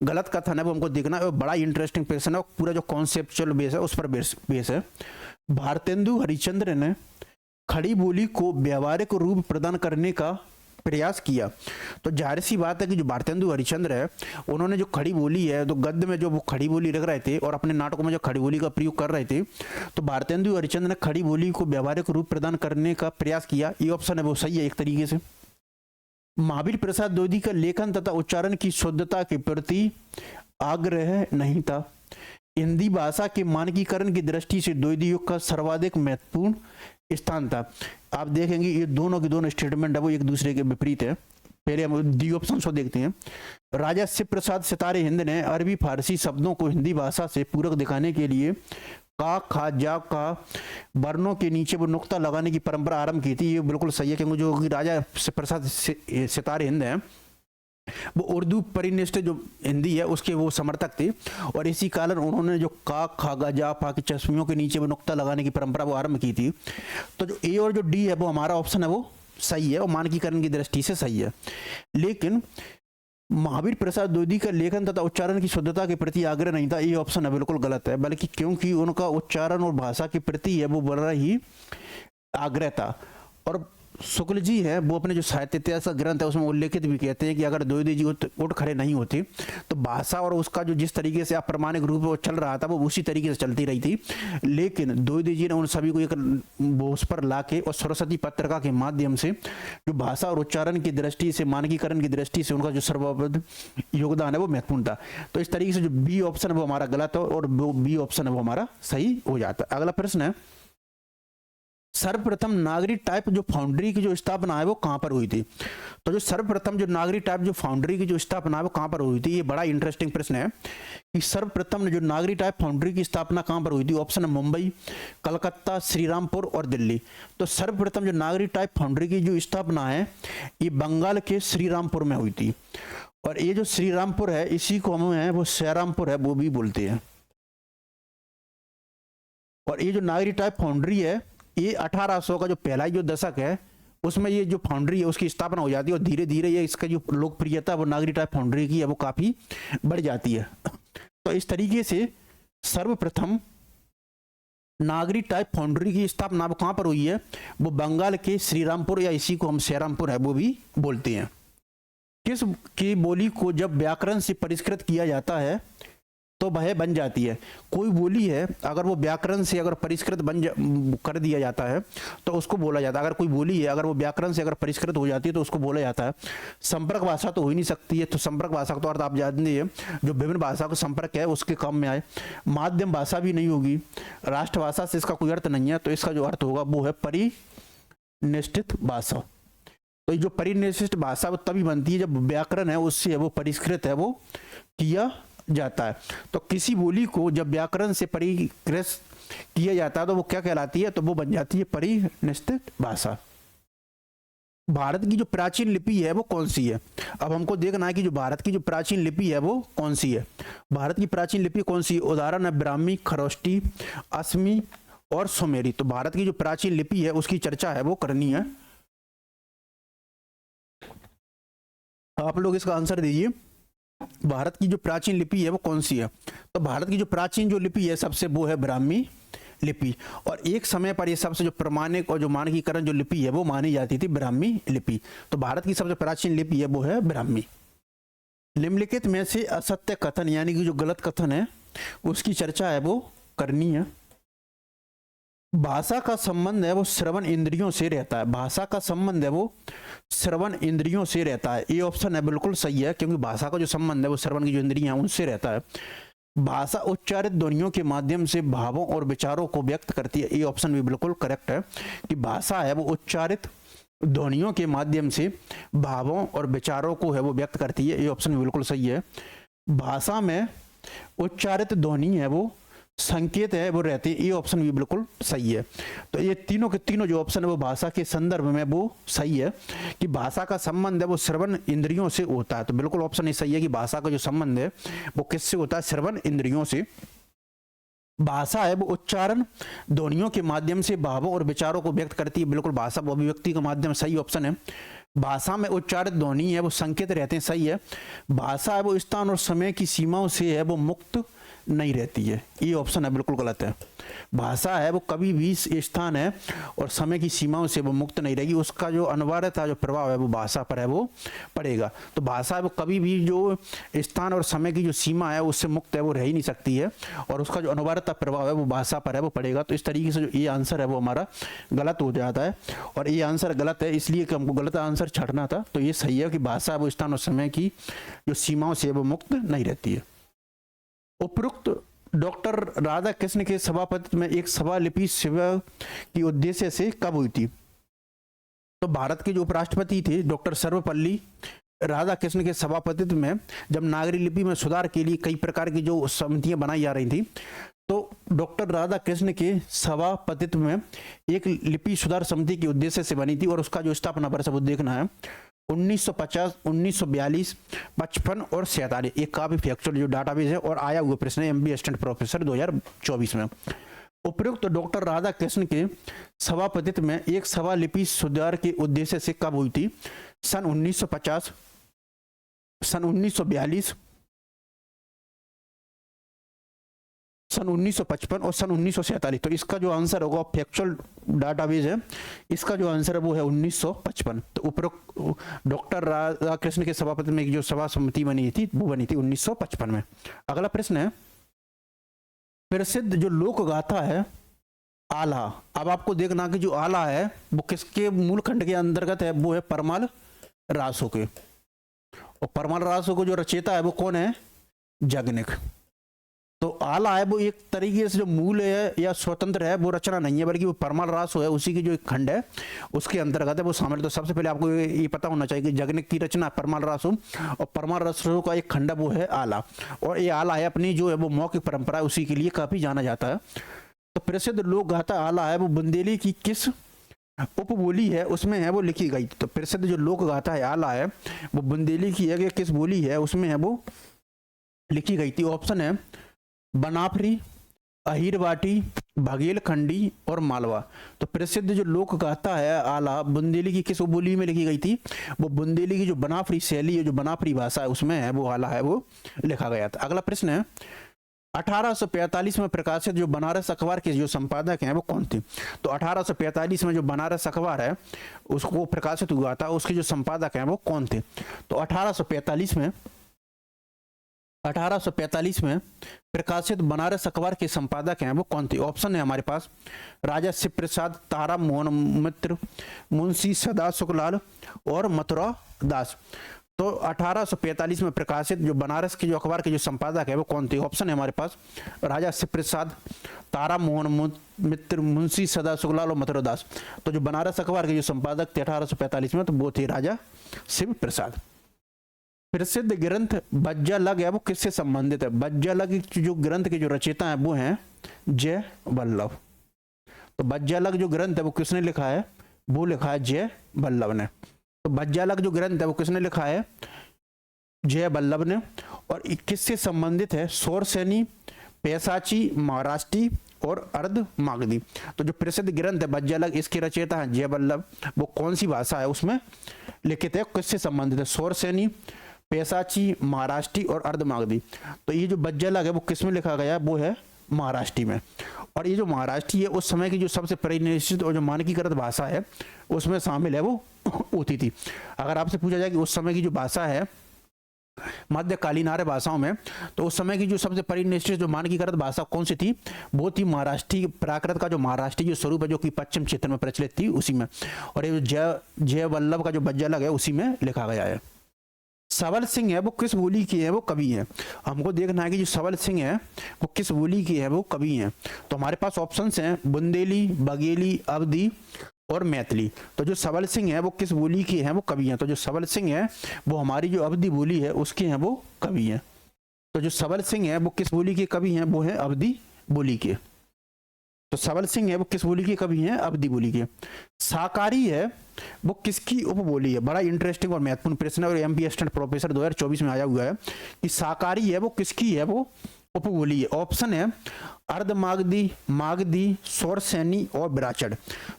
गलत कथन है वो हमको देखना है। बड़ा इंटरेस्टिंग प्रश्न है, पूरा जो कॉन्सेप्चुअल बेस है उस पर बेस है। भारतेंदु हरिश्चंद्र ने खड़ी बोली को व्यावहारिक रूप प्रदान करने का प्रयास किया। तो जाहिर सी बात है कि जो भारतेंदु हरिश्चंद्र है उन्होंने जो खड़ी बोली है तो गद्य में जो वो खड़ी बोली रख रहे थे और अपने नाटकों में जो खड़ी बोली का प्रयोग कर रहे थे, तो भारतेंदु हरिश्चंद्र ने खड़ी बोली को व्यावहारिक रूप प्रदान करने का प्रयास किया। ये ऑप्शन है वो सही है एक तरीके से। महावीर प्रसाद द्विवेदी का लेखन तथा उच्चारण की शुद्धता के प्रति आग्रह नहीं था। हिंदी भाषा के मानकीकरण की दृष्टि से द्विवेदी युग का सर्वाधिक महत्वपूर्ण स्थान था। आप देखेंगे ये दोनों के दोनों स्टेटमेंट है वो एक दूसरे के विपरीत है। पहले हम डी ऑप्शन को देखते हैं। राजा शिव प्रसाद सितारे हिंद ने अरबी फारसी शब्दों को हिंदी भाषा से पूरक दिखाने के लिए का, खा, जा का वर्णों के नीचे वो नुक्ता लगाने की परंपरा आरंभ की थी। ये बिल्कुल सही है, क्योंकि जो राजा शिव प्रसाद सितारे हिंद है वो उर्दू परिनिष्ठ जो हिंदी है उसके वो समर्थक थे और इसी कारण उन्होंने जो का, खा, गा, जा, पा की चश्मियों के नीचे वो नुक्ता लगाने की परंपरा वो आरंभ की थी। तो जो ए और जो डी है वो हमारा ऑप्शन है वो सही है और मानकीकरण की दृष्टि से सही है। लेकिन महावीर प्रसाद द्विवेदी का लेखन तथा उच्चारण की शुद्धता के प्रति आग्रह नहीं था, ये ऑप्शन है बिल्कुल गलत है। बल्कि क्योंकि उनका उच्चारण और भाषा के प्रति है वो बड़ा ही आग्रह था। और शुक्ल जी है वो अपने जो साहित्य इतिहास का ग्रंथ है उसमें उल्लेखित भी कहते हैं कि अगर द्विवेदी जी उठ खड़े नहीं होते तो भाषा और उसका जो जिस तरीके से अप्रमाणिक रूप में वो चल रहा था वो उसी तरीके से चलती रही थी। लेकिन द्विवेदी जी ने उन सभी को एक बोझ पर लाके और सरस्वती पत्रिका के माध्यम से जो भाषा और उच्चारण की दृष्टि से मानकीकरण की दृष्टि से उनका जो सर्वोपरि योगदान है वो महत्वपूर्ण था। तो इस तरीके से जो बी ऑप्शन है वो हमारा गलत है और बी ऑप्शन है वो हमारा सही हो जाता है। अगला प्रश्न है सर्वप्रथम नागरी टाइप जो फाउंड्री की जो स्थापना है वो कहां पर हुई थी? तो जो सर्वप्रथम जो नागरी टाइप जो फाउंड्री की जो स्थापना है वो कहां पर हुई थी? ये बड़ा इंटरेस्टिंग प्रश्न है कि सर्वप्रथम जो नागरी टाइप फाउंड्री की स्थापना कहां पर हुई थी? ऑप्शन है मुंबई, कलकत्ता, श्रीरामपुर और दिल्ली। तो सर्वप्रथम जो नागरी टाइप फाउंड्री की जो स्थापना है ये बंगाल के श्रीरामपुर में हुई थी। और ये जो श्रीरामपुर है इसी को हम है वो सैरामपुर है वो भी बोलते हैं। और ये जो नागरी टाइप फाउंड्री है ये 1800 का जो पहला जो दशक है उसमें ये जो फाउंड्री है उसकी स्थापना हो जाती है और धीरे धीरे ये इसका जो लोकप्रियता वो नागरी टाइप फाउंड्री की है वो काफ़ी बढ़ जाती है। तो इस तरीके से सर्वप्रथम नागरी टाइप फाउंड्री की स्थापना वो कहाँ पर हुई है, वो बंगाल के श्रीरामपुर या इसी को हम श्रीरामपुर है वो भी बोलते हैं। किस की बोली को जब व्याकरण से परिष्कृत किया जाता है तो वह बन जाती है। कोई बोली है अगर वो व्याकरण से अगर परिष्कृत कर दिया जाता है तो उसको बोला जाता है। अगर कोई बोली है अगर वो व्याकरण से अगर परिष्कृत हो जाती है तो उसको बोला जाता है। संपर्क भाषा तो हो ही नहीं सकती है, तो संपर्क भाषा का तो अर्थ आप जानते हैं जो विभिन्न भाषा का संपर्क है उसके काम में आए। माध्यम भाषा भी नहीं होगी, राष्ट्रभाषा से इसका कोई अर्थ नहीं है, तो इसका जो अर्थ होगा वो है परिनिष्ठित भाषा। तो ये जो परिनिष्ठित भाषा वो तभी बनती है जब व्याकरण है उससे है वो परिष्कृत है वो किया जाता है। तो किसी बोली को जब व्याकरण से परिष्कृत किया जाता है तो वो क्या कहलाती है, तो वो बन जाती है परिनिष्ठित भाषा। भारत की जो प्राचीन लिपि है वो कौन सी है। अब हमको देखना है कि जो भारत की जो प्राचीन लिपि है वो कौन सी है। भारत की प्राचीन लिपि कौन सी, उदाहरण है ब्राह्मी, खरोष्टी, असमी और सुमेरी। तो भारत की जो प्राचीन लिपि है उसकी चर्चा है वो करनी है। आप लोग इसका आंसर दीजिए, भारत की जो प्राचीन लिपि है वो कौन सी है। तो भारत की जो प्राचीन जो लिपि है सबसे वो है ब्राह्मी लिपि, और एक समय पर ये सबसे जो प्रमाणिक और जो मानकीकरण जो लिपि है वो मानी जाती थी ब्राह्मी लिपि। तो भारत की सबसे प्राचीन लिपि है वो है ब्राह्मी। निम्नलिखित में से असत्य कथन यानी कि जो गलत कथन है उसकी चर्चा है वो करनी है। भाषा का संबंध है वो श्रवण इंद्रियों से रहता है। भाषा का संबंध है वो श्रवण इंद्रियों से रहता है। ये ऑप्शन है बिल्कुल सही है, क्योंकि भाषा का जो संबंध है वो श्रवण की जो इंद्रियां हैं उनसे रहता है। भाषा उच्चारित ध्वनियों के माध्यम से भावों और विचारों को व्यक्त करती है। ये ऑप्शन भी बिल्कुल करेक्ट है कि भाषा है वो उच्चारित ध्वनियों के माध्यम से भावों और विचारों को है वो व्यक्त करती है। ये ऑप्शन भी बिल्कुल सही है। भाषा में उच्चारित ध्वनि है वो संकेत है वो रहते हैं। ये ऑप्शन भी बिल्कुल सही है। तो ये तीनों के तीनों जो ऑप्शन है वो भाषा के संदर्भ में वो सही है कि भाषा का संबंध है वो श्रवण इंद्रियों से होता है। तो बिल्कुल ऑप्शन ये सही है कि भाषा का जो संबंध है वो किससे होता है, श्रवण इंद्रियों से। भाषा है वो उच्चारण ध्वनियों के माध्यम से भावों और विचारों को व्यक्त करती है। बिल्कुल भाषा वो अभिव्यक्ति का माध्यम, सही ऑप्शन है। भाषा में उच्चारित ध्वनि है वो संकेत रहते हैं, सही है। भाषा है वो स्थान और समय की सीमाओं से है वो मुक्त नहीं रहती है। ये ऑप्शन है बिल्कुल गलत है। भाषा है वो कभी भी स्थान है और समय की सीमाओं से वो मुक्त नहीं रहेगी। उसका जो अनिवार्यता जो प्रभाव है वो भाषा पर है वो पड़ेगा। तो भाषा है वो कभी भी जो स्थान और समय की जो सीमा है उससे मुक्त है वो रह ही नहीं सकती है, और उसका जो अनिवार्यता प्रभाव है वो भाषा पर है वो पड़ेगा। तो इस तरीके से जो ये आंसर है वो हमारा गलत हो जाता है, और ये आंसर गलत है इसलिए कि हमको गलत आंसर छाड़ना था। तो ये सही है कि भाषा वो स्थान और समय की जो सीमाओं से वो मुक्त नहीं रहती है। उपरोक्त डॉक्टर राधा कृष्ण के सभापतित्व में एक सभा लिपि सेवा की उद्देश्य से कब हुई थी। तो भारत के जो उपराष्ट्रपति थे डॉक्टर सर्वपल्ली राधा कृष्ण के सभापतित्व में जब नागरी लिपि में सुधार के लिए कई प्रकार की जो समितियां बनाई जा रही थी, तो डॉक्टर राधा कृष्ण के सभापतित्व में एक लिपि सुधार समिति के उद्देश्य से बनी थी, और उसका जो स्थापना वर्ष वो देखना है 1950, 1942, 55 और 47। एक काफी फैक्चुअल जो डाटाबेस है और आया हुआ प्रश्न है एमबी असिस्टेंट प्रोफेसर 2024 में। उपयुक्त डॉक्टर राधा कृष्ण के सभापतित्व में एक सभा लिपि सुधार के उद्देश्य से कब हुई थी। सन 1950, सन 1942, सन 1955 और सन 1947। तो इसका जो आंसर होगा फैक्चुअल डाटाबेस है, इसका जो आंसर है वो है 1955। तो उपरोक्त डॉक्टर राधा कृष्ण के सभापति में जो सभा समिति बनी थी वो बनी थी 1955 में। अगला प्रश्न है प्रसिद्ध जो लोक गाथा है आला। अब आपको देखना कि जो आला है वो किसके मूल खंड के अंतर्गत है, वो है परमाल रासो के, और परमाल रासो को जो रचयिता है वो कौन है, जगनिक। तो आला है वो एक तरीके से जो मूल है या स्वतंत्र है वो रचना नहीं है, बल्कि वो परमाल रासो है उसी की जो एक खंड है उसके अंतर्गत है वो शामिल। तो सबसे पहले आपको ये पता होना चाहिए कि जगनिक की रचना परमाल रासो, और परमाल रासो का एक खंड वो है आला, और ये आला है अपनी जो है वो मौखिक परंपरा है उसी के लिए काफी जाना जाता है। तो प्रसिद्ध लोक गाथा आला है वो बुंदेली की किस उपबोली है उसमें है वो लिखी गई। तो प्रसिद्ध जो लोक गाथा है आला है वो बुंदेली की है कि किस बोली है उसमें है वो लिखी गई थी। ऑप्शन है बनाफरी, अहीरवाटी, बघेलखंडी और मालवा। तो प्रसिद्ध जो लोक गाथा है आला बुंदेली की किस बोली में लिखी गई थी? वो बुंदेली की जो बनाफरी शैली है, जो बनाफरी भाषा है उसमें है वो आला है वो लिखा गया था। अगला प्रश्न है 1845 में प्रकाशित जो बनारस अखबार के जो संपादक हैं वो कौन थे? तो 1845 में जो बनारस अखबार है उसको प्रकाशित हुआ था, उसके जो संपादक हैं वो कौन थे? तो 1845 में प्रकाशित बनारस अखबार के संपादक हैं वो कौन थे? ऑप्शन है हमारे पास राजा शिव प्रसाद, तारा मोहन मित्र, मुंशी सदा सुखलाल और मथुरा दास। तो 1845 में प्रकाशित जो बनारस के जो अखबार के जो संपादक है वो कौन थे? ऑप्शन है हमारे पास राजा शिव प्रसाद, तारा मोहन मित्र, मुंशी सदा सुखलाल और मथुरा दास। तो जो बनारस अखबार के जो संपादक थे 1845 में, तो वो थे राजा शिव प्रसाद। प्रसिद्ध ग्रंथ बज्जालग है वो किससे संबंधित है? बज्जालग जो ग्रंथ के जो रचयिता है वो हैं जय वल्लभ। तो बज्जालग जो ग्रंथ है वो किसने लिखा है? वो लिखा है जय वल्लभ ने। तो बज्जालग जो ग्रंथ है वो किसने लिखा है? जय वल्लभ ने। और किससे संबंधित है? शौरसेनी, पैसाची, महाराष्ट्री और अर्धमागधी। तो जो प्रसिद्ध ग्रंथ है बज्जालग, इसके रचयिता है जय वल्लभ। वो कौन सी भाषा है उसमें लिखित है, किससे संबंधित है? शौरसेनी, पैसाची, महाराष्ट्री और अर्धमागधी। तो ये जो बज्जालग है वो किस में लिखा गया है? वो है महाराष्ट्री में। और ये जो महाराष्ट्री है उस समय की जो सबसे परिनिष्ठित और जो मानकीकृत भाषा है उसमें शामिल है वो होती थी। अगर आपसे पूछा जाए कि उस समय की जो भाषा है मध्यकालीन आर्य भाषाओं में, तो उस समय की जो सबसे परिनिष्ठित जो मानकीकृत भाषा कौन सी थी? वो थी महाराष्ट्री प्राकृत का जो महाराष्ट्री जो स्वरूप है जो कि पश्चिम क्षेत्र में प्रचलित थी उसी में। और ये जय वल्लभ का जो बज्जालग है उसी में लिखा गया है। सबल सिंह है वो किस बोली की है? वो कवि है। हमको देखना है कि जो सबल सिंह है वो किस बोली की है? वो कवि है। तो हमारे पास ऑप्शंस हैं बुंदेली, बघेली, अवधी और मैथिली। तो जो सबल सिंह है वो किस बोली की है? वो कवि हैं। तो जो सबल सिंह है वो हमारी जो अवधी बोली है उसके हैं वो कवि हैं। तो जो सबल सिंह है वो किस बोली के कवि हैं? वो है अवधी बोली के। तो सबल सिंह है वो किस बोली के कवि हैं? अवधी बोली के। शाकाहारी है वो किसकी उपबोली है? बड़ा इंटरेस्टिंग और महत्वपूर्ण प्रश्न है और एमपी असिस्टेंट प्रोफेसर 2024 में आया हुआ है कि शाकाहारी है वो किसकी है? वो उपबोली है। ऑप्शन है अर्धमागधी, मागधी, शौरसेनी और विराचड़।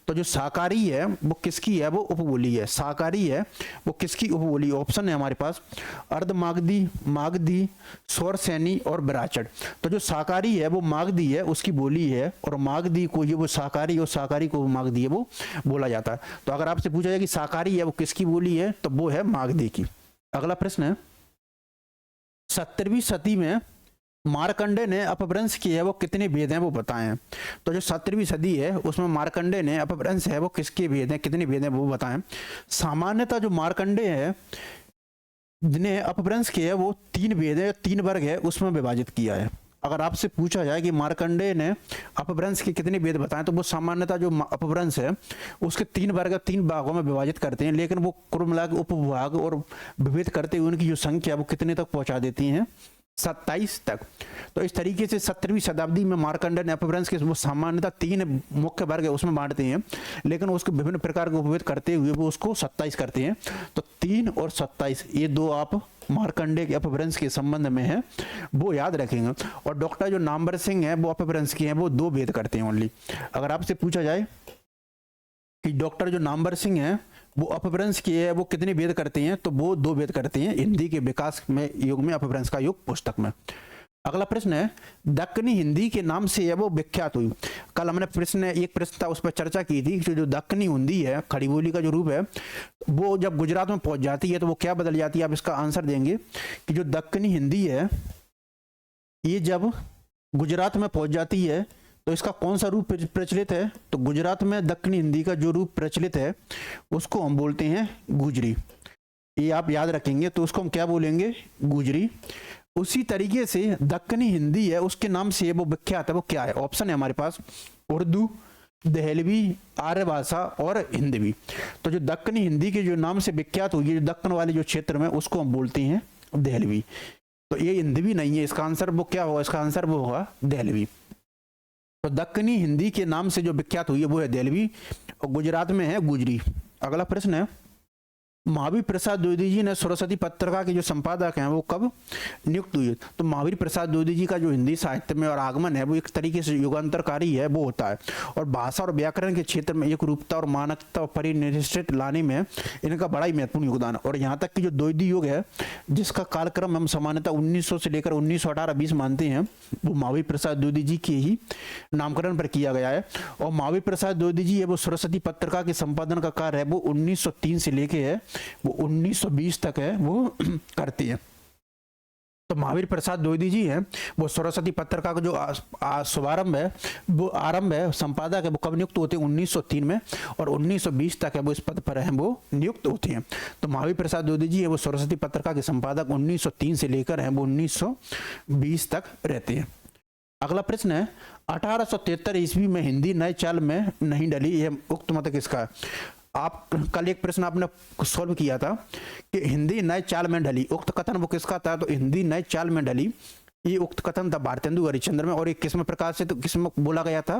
तो जो शाकाहारी है वो किसकी है? वो उपबोली है। शाकाहारी है वो किसकी उपबोली? ऑप्शन है हमारे पास अर्धमागधी, मागधी, शौरसेनी और विराचड़। तो जो शाकाहारी है वो मागधी है, उसकी बोली है, और मागधी को ये वो शाकाहारी और शाकाहारी को मागधी है वो बोला जाता है। तो अगर आपसे पूछा जाए कि शाकाहारी है वो किसकी बोली है, तो वो है मागधी की। अगला प्रश्न है 17वीं सदी में मार्कंडे ने अपभ्रंश किए है वो कितने भेद हैं वो बताएं। तो जो 17वीं सदी है उसमें मार्कंडे ने अपभ्रंश है वो किसके भेद हैं, कितने भेद हैं वो बताएं। सामान्यतः जो मार्कंडे है जिन्हें अपभ्रंश किया है वो 3 भेद है, 3 वर्ग है उसमें विभाजित किया है। अगर आपसे पूछा जाए कि मार्कंडे ने अपभ्रंश के कितने भेद बताएं, तो वो सामान्यतः जो अपभ्रंश है उसके 3 वर्ग 3 भागों में विभाजित करते हैं, लेकिन वो कुल मिला के उपविभाग और विभेद करते हुए उनकी जो संख्या वो कितने तक पहुंचा देती हैं? 27 तक। तो इस तरीके से 17वीं शताब्दी में मार्कंडे ने अपभ्रंश के वो सामान्यतः 3 मुख्य वर्ग है उसमें बांटते हैं, लेकिन उसके विभिन्न प्रकार के उपभेद करते हुए वो उसको 27 करते हैं। तो 3 और 27 ये दो आप मार्कंडे के अपभ्रंश के संबंध में है वो याद रखेंगे। और डॉक्टर जो नामवर सिंह है वो अपभ्रंश के हैं वो 2 भेद करते हैं ओनली। अगर आपसे पूछा जाए कि डॉक्टर जो नामवर सिंह है वो अपभ्रंश किए है वो कितने भेद करते हैं, तो वो 2 भेद करते हैं हिंदी के विकास में युग में अपभ्रंश का युग पुस्तक में। अगला प्रश्न है दक्कनी हिंदी के नाम से है वो विख्यात हुई। कल हमने एक प्रश्न था उस पर चर्चा की थी कि जो दक्कनी हिंदी है खड़ी बोली का जो रूप है वो जब गुजरात में पहुंच जाती है तो वो क्या बदल जाती है? आप इसका आंसर देंगे कि जो दक्कनी हिंदी है ये जब गुजरात में पहुंच जाती है तो इसका कौन सा रूप प्रचलित है? तो गुजरात में दक्कनी हिंदी का जो रूप प्रचलित है उसको हम बोलते हैं गुजरी। ये आप याद रखेंगे। तो उसको हम क्या बोलेंगे? गुजरी। उसी तरीके से दक्कनी हिंदी है उसके नाम से वो विख्यात है वो क्या है? ऑप्शन है हमारे पास उर्दू, दहलवी, आर्य भाषा और हिंदवी। तो जो दक्कनी हिंदी के जो नाम से विख्यात हुई है जो दक्कन वाले जो क्षेत्र में उसको हम बोलते हैं दहलवी। तो ये हिंदवी नहीं है, इसका आंसर वो क्या होगा? इसका आंसर वो होगा दहलवी। तो दक्कनी हिंदी के नाम से जो विख्यात हुई है वो है दहलवी और गुजरात में है गुजरी। अगला प्रश्न है महावीर प्रसाद द्विवेदी जी ने सरस्वती पत्रिका के जो संपादक हैं वो कब नियुक्त हुए? तो महावीर प्रसाद द्विवेदी जी का जो हिंदी साहित्य में और आगमन है वो एक तरीके से युगांतरकारी है, वो होता है। और भाषा और व्याकरण के क्षेत्र में एक रूपता और मानकता और परिनिष्ठित लाने में इनका बड़ा ही महत्वपूर्ण योगदान है। और यहाँ तक कि जो द्विवेदी युग है जिसका कालक्रम हम सामान्यतः 1900 से लेकर 1918-20 मानते हैं, वो महावीर प्रसाद द्विवेदी जी के ही नामकरण पर किया गया है। और महावीर प्रसाद द्विवेदी जी है वो सरस्वती पत्रिका के संपादन का कार्य है वो 1903 से लेके है वो 1920 तक है वो करती है। तो महावीर प्रसाद द्विवेदी जी हैं वो सरस्वती पत्रिका का जो शुभारंभ है वो आरंभ है संपादक है वो कब नियुक्त होते हैं? 1903 में। और 1920 तक है वो इस पद पर है वो नियुक्त होते हैं। तो महावीर प्रसाद द्विवेदी जी है वो सरस्वती पत्रिका के संपादक 1903 से लेकर है वो 1920 तक रहते हैं। अगला प्रश्न है 1873 ईस्वी में हिंदी नए चाल में नहीं डली, यह उक्त मत किसका है? आप कल एक प्रश्न आपने सॉल्व किया था कि हिंदी नए चाल में ढली, उक्त कथन वो किसका था? तो हिंदी नए चाल में ढली ये उक्त कथन था भारतेंदु हरिश्चंद्र में। और एक किस में प्रकाशित, किस में बोला गया था?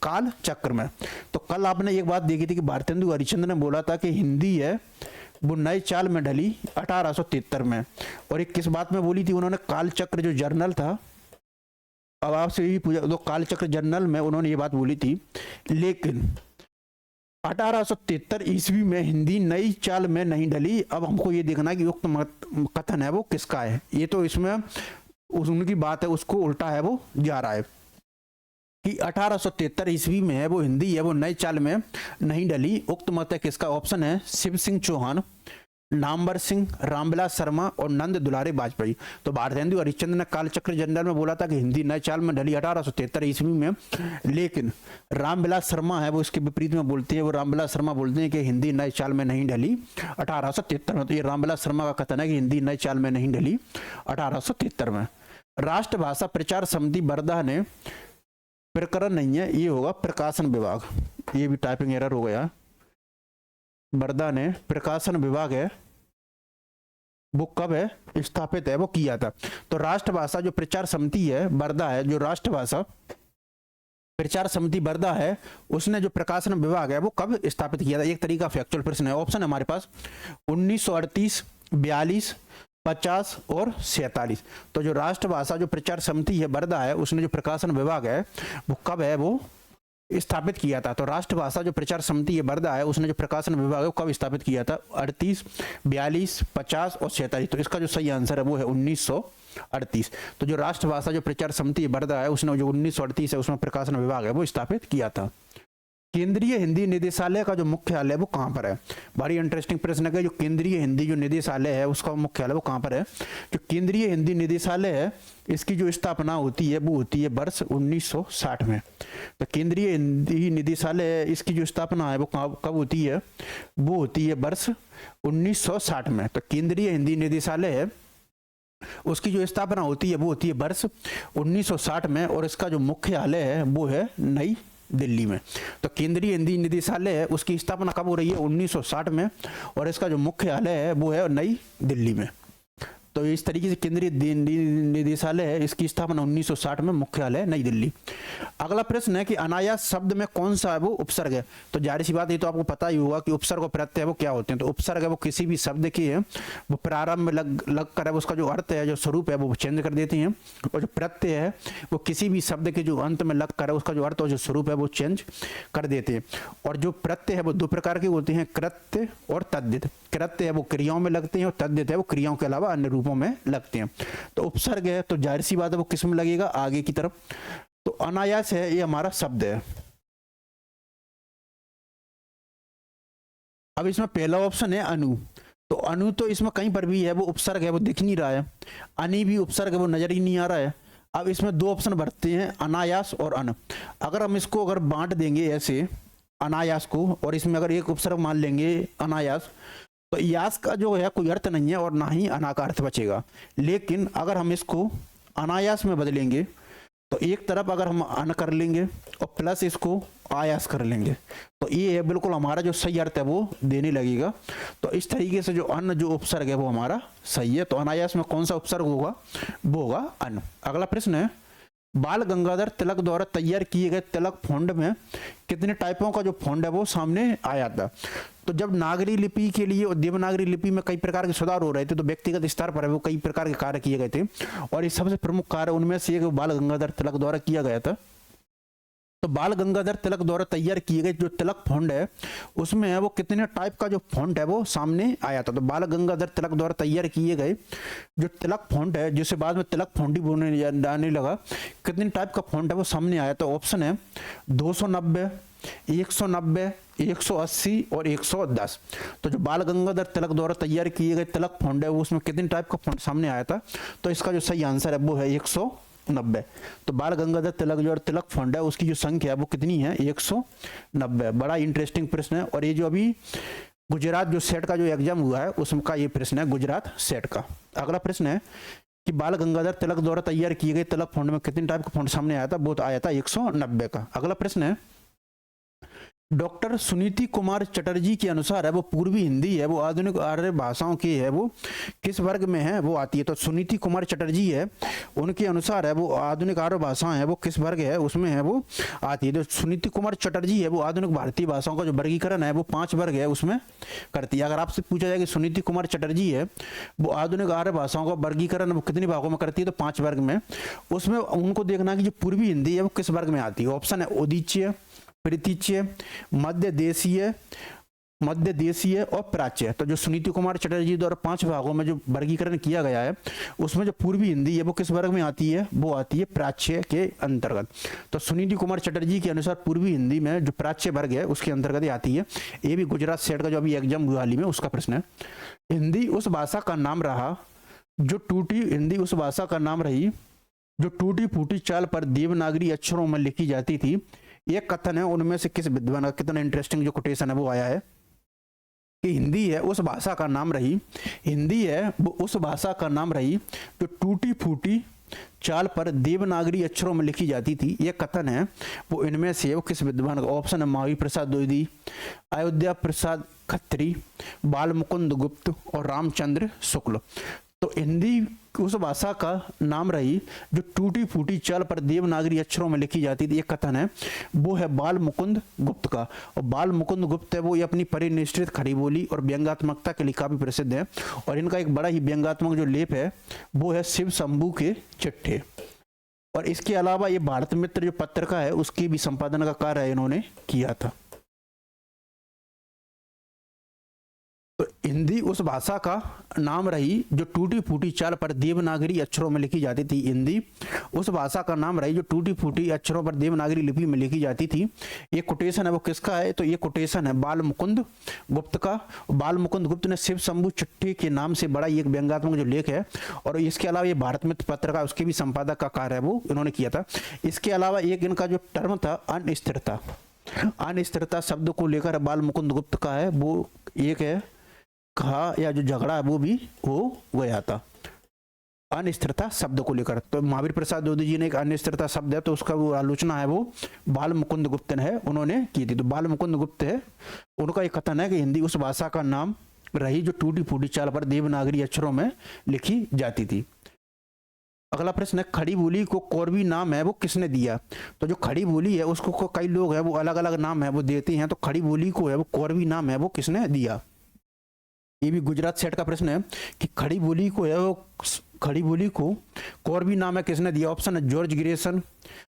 काल चक्र में। तो कल आपने एक बात देखी थी कि भारतेंदु हरिश्चंद्र ने बोला था कि हिंदी है वो नए चाल में ढली 1873 में। और एक किस बात में बोली थी उन्होंने? काल चक्र जो जर्नल था, अब आपसे यही पूछा तो काल चक्र जर्नल में उन्होंने ये बात बोली थी। लेकिन 1873 ईस्वी में हिंदी नई चाल में नहीं ढली। अब हमको ये देखना है कि उक्त कथन है वो किसका है। ये तो इसमें उनकी बात है उसको उल्टा है वो जा रहा है कि 1873 ईस्वी में है वो हिंदी है वो नई चाल में नहीं डली। उक्त मत है किसका? ऑप्शन है शिव सिंह चौहान, नामवर सिंह, रामविलास शर्मा और नंद दुलारे वाजपेयी। तो भारतेंदु हरिश्चंद्र ने कालचक्र जनरल में बोला था कि हिंदी नए चाल में ढली 1873 ईस्वी में। लेकिन रामविलास शर्मा है वो इसके विपरीत में बोलते हैं। वो रामविलास शर्मा बोलते हैं कि हिंदी नए चाल में नहीं ढली 1873 में। तो ये रामविलास शर्मा का कथन है कि हिंदी नए चाल में नहीं ढली 1873 में। राष्ट्रभाषा प्रचार समिति वर्धा ने प्रकरण नहीं है, ये होगा प्रकाशन विभाग। ये भी टाइपिंग एरर हो गया। वर्धा ने प्रकाशन विभाग है वो कब है स्थापित है वो किया था? तो राष्ट्रभाषा जो प्रचार समिति है वर्धा है, जो राष्ट्रभाषा प्रचार समिति वर्धा है उसने जो प्रकाशन विभाग है वो कब स्थापित किया था? एक तरीका फैक्चुअल प्रश्न है। ऑप्शन है हमारे पास 1938, 42, 50 और 47। तो जो राष्ट्रभाषा जो प्रचार समिति है वर्धा है उसने जो प्रकाशन विभाग है वो कब है वो स्थापित किया था? तो राष्ट्रभाषा जो प्रचार समिति है वर्धा है उसने जो प्रकाशन विभाग है वो कब स्थापित किया था? 38, 42, 50 और 47। तो इसका जो सही आंसर है वो है 1938। तो जो राष्ट्रभाषा जो प्रचार समिति वर्धा है उसने जो 1938 है उसमें प्रकाशन विभाग है वो स्थापित किया था। केंद्रीय हिंदी निदेशालय का जो मुख्यालय है वो कहाँ पर है? बड़ी इंटरेस्टिंग प्रश्न है। जो केंद्रीय हिंदी जो निदेशालय है उसका मुख्यालय वो कहाँ पर है? जो केंद्रीय हिंदी निदेशालय है इसकी जो स्थापना होती है वो होती है वर्ष 1960 में। तो केंद्रीय हिंदी निदेशालय इसकी जो स्थापना है वो कब होती है? वो होती है वर्ष 1960 में। तो केंद्रीय हिंदी निदेशालय है उसकी जो स्थापना होती है वो होती है वर्ष 1960 में। और इसका जो मुख्यालय है वो है नई दिल्ली में। तो केंद्रीय हिंदी निदेशालय है उसकी स्थापना कब हो रही है? 1960 में। और इसका जो मुख्यालय है वो है नई दिल्ली में। तो इस तरीके से केंद्रीय निदेशालय है इसकी स्थापना 1960 में, मुख्यालय नई दिल्ली। अगला प्रश्न है कि अनायास शब्द में कौन सा है वो उपसर्ग है? तो जाहिर सी बात ये तो आपको पता ही होगा कि उपसर्ग और प्रत्यय वो क्या होते हैं। तो उपसर्ग है वो किसी भी शब्द की है वो प्रारंभ में लग कर है उसका जो अर्थ है जो स्वरूप है वो चेंज कर देती हैं। और जो प्रत्यय है वो किसी भी शब्द के जो अंत में लग कर है उसका जो अर्थ और जो स्वरूप है वो चेंज कर देते हैं। और जो प्रत्यय है वो दो प्रकार के होते हैं, कृत्य और तद्धित। कृत्य है वो क्रियाओं में लगते हैं और तद्धित है वो क्रियाओं के अलावा अन्य रूपों में लगते हैं। तो उपसर्ग है तो जाहिर सी बात है वो किस में लगेगा? आगे की तरफ। तो अनायास है ये हमारा शब्द है। अब इसमें पहला ऑप्शन है अनु। तो अनु तो इसमें कहीं पर भी है वो उपसर्ग है वो दिख नहीं रहा है। अनि भी उपसर्ग है वो नजर ही नहीं आ रहा है। अब इसमें दो ऑप्शन बढ़ते हैं अनायास और अन। अगर हम इसको अगर बांट देंगे ऐसे अनायास को और इसमें अगर एक उपसर्ग मान लेंगे अनायास तो यास का जो है कोई अर्थ नहीं है और ना ही अना का अर्थ बचेगा। लेकिन अगर हम इसको अनायास में बदलेंगे तो एक तरफ अगर हम अन कर लेंगे और प्लस इसको आयास कर लेंगे तो ये है बिल्कुल हमारा जो सही अर्थ है वो देने लगेगा। तो इस तरीके से जो अन जो उपसर्ग है वो हमारा सही है। तो अनायास में कौन सा उपसर्ग होगा? वो होगा अन। अगला प्रश्न है बाल गंगाधर तिलक द्वारा तैयार किए गए तिलक फॉन्ट में कितने टाइपों का जो फॉन्ट है वो सामने आया था। तो जब नागरी लिपि के लिए और देवनागरी लिपि में कई प्रकार के सुधार हो रहे थे तो व्यक्तिगत स्तर पर वो कई प्रकार के कार्य किए गए थे, और ये सबसे प्रमुख कार्य उनमें से एक बाल गंगाधर तिलक द्वारा किया गया था। तो बाल गंगाधर तिलक द्वारा तैयार किए गए जो तिलक फॉन्ट है उसमें है वो कितने टाइप का जो फॉन्ट है वो सामने आया था। तो बाल गंगाधर तिलक द्वारा तैयार किए गए जो तिलक फॉन्ट है, जिसे बाद में तिलक फॉन्ट ही बोलने जाने लगा, कितने टाइप का फॉन्ट है वो सामने आया। तो ऑप्शन है 290, 190, 180 और 110। तो जो बाल गंगाधर तिलक द्वारा तैयार किए गए तिलक फॉन्ट है वो उसमें कितने टाइप का फॉन्ट सामने आया था। तो इसका जो सही आंसर है वो है 190। तो बाल गंगाधर तिलक जो तिलक फॉन्ट है उसकी जो संख्या है वो कितनी है, 190। बड़ा इंटरेस्टिंग प्रश्न है, और ये जो अभी गुजरात जो सेट का जो एग्जाम हुआ है उसका ये प्रश्न है, गुजरात सेट का। अगला प्रश्न है कि बाल गंगाधर तिलक द्वारा तैयार किए गए तिलक फॉन्ट में कितने टाइप का फॉन्ट सामने आया था, वो तो आया था 190 का। अगला प्रश्न है डॉक्टर सुनीति कुमार चटर्जी के अनुसार है वो पूर्वी हिंदी है वो आधुनिक आर्य भाषाओं की है वो किस वर्ग में है, वो आती है। तो सुनीति कुमार चटर्जी है उनके अनुसार है वो आधुनिक आर्य भाषाएं है वो किस वर्ग है उसमें है वो आती है। तो सुनीति कुमार चटर्जी है वो आधुनिक भारतीय भाषाओं का जो वर्गीकरण है वो 5 वर्ग है उसमें करती है। अगर आपसे पूछा जाए कि सुनीति कुमार चटर्जी है वो आधुनिक आर्य भाषाओं का वर्गीकरण वो कितने भागों में करती है, तो 5 वर्ग में। उसमें उनको देखना कि जो पूर्वी हिंदी है वो किस वर्ग में आती है। ऑप्शन है उदीच्य, प्रतीच्य, मध्य देशीय और प्राच्य। तो जो सुनीति कुमार चटर्जी द्वारा 5 भागों में जो वर्गीकरण किया गया है उसमें जो पूर्वी हिंदी है वो किस वर्ग में आती है, वो आती है प्राच्य के अंतर्गत। तो सुनीति कुमार चटर्जी के अनुसार पूर्वी हिंदी में जो प्राच्य वर्ग है उसके अंतर्गत ही आती है। ये भी गुजरात सेट का जो अभी एग्जाम हुआ हाल ही में उसका प्रश्न है। हिंदी उस भाषा का नाम रहा जो टूटी हिंदी उस भाषा का नाम रही जो टूटी फूटी चाल पर देवनागरी अक्षरों में लिखी जाती थी। ये कथन है उनमें से किस विद्वान का, कितना इंटरेस्टिंग जो कोटेशन है वो आया है कि हिंदी है उस भाषा का नाम रही, हिंदी है वो उस भाषा का नाम रही जो टूटी फूटी चाल पर देवनागरी अक्षरों में लिखी जाती थी। ये कथन है वो इनमें से वो किस विद्वान का। ऑप्शन है महावीर प्रसाद द्विवेदी, अयोध्या प्रसाद खत्री, बाल मुकुंद गुप्त और रामचंद्र शुक्ल। तो हिंदी उस भाषा का नाम रही जो टूटी फूटी चाल पर देवनागरी अक्षरों में लिखी जाती थी, ये कथन है वो है बाल मुकुंद गुप्त का। और बाल मुकुंद गुप्त है वो ये अपनी परिनिष्ठित खड़ी बोली और व्यंग्यात्मकता के लिए काफी प्रसिद्ध है, और इनका एक बड़ा ही व्यंग्यात्मक जो लेप है वो है शिव शंभू के चिट्ठे। और इसके अलावा ये भारत मित्र जो पत्रिका है उसकी भी संपादन का कार्य इन्होंने किया था। तो हिंदी उस भाषा का नाम रही जो टूटी फूटी चाल पर देवनागरी अक्षरों में लिखी जाती थी। हिंदी उस भाषा का नाम रही जो टूटी फूटी अक्षरों पर देवनागरी लिपि में लिखी जाती थी। ये कोटेशन है वो किसका है, तो ये कोटेशन है बाल मुकुंद गुप्त का। बाल मुकुंद गुप्त ने शिव शंभू चिट्ठी के नाम से बड़ा एक व्यंग्यात्मक जो लेख है, और इसके अलावा ये भारत मित्र पत्रिका उसके भी संपादक का कार्य है वो इन्होंने किया था। इसके अलावा एक इनका जो टर्म था अनिस्थिरता, अनिस्थिरता शब्द को लेकर बाल मुकुंद गुप्त का है वो एक है कहा या जो झगड़ा है वो भी हो गया था अनिश्चितता शब्द को लेकर। तो महावीर प्रसाद द्विवेदी जी ने एक अनिश्चितता शब्द है तो उसका वो आलोचना है वो बाल मुकुंद गुप्त है उन्होंने की थी। तो बाल मुकुंद गुप्त है उनका एक कथन है कि हिंदी उस भाषा का नाम रही जो टूटी फूटी चाल पर देवनागरी अक्षरों में लिखी जाती थी। अगला प्रश्न है खड़ी बोली को कोरवी नाम है वो किसने दिया। तो जो खड़ी बोली है उसको कई लोग है वो अलग अलग नाम है वो देते हैं, तो खड़ी बोली को है वो कोरवी नाम है वो किसने दिया। ये भी गुजरात सेट का प्रश्न है कि खड़ी बोली को है वो खड़ी बोली को कोरवी नाम है किसने दिया। ऑप्शन है George Grierson,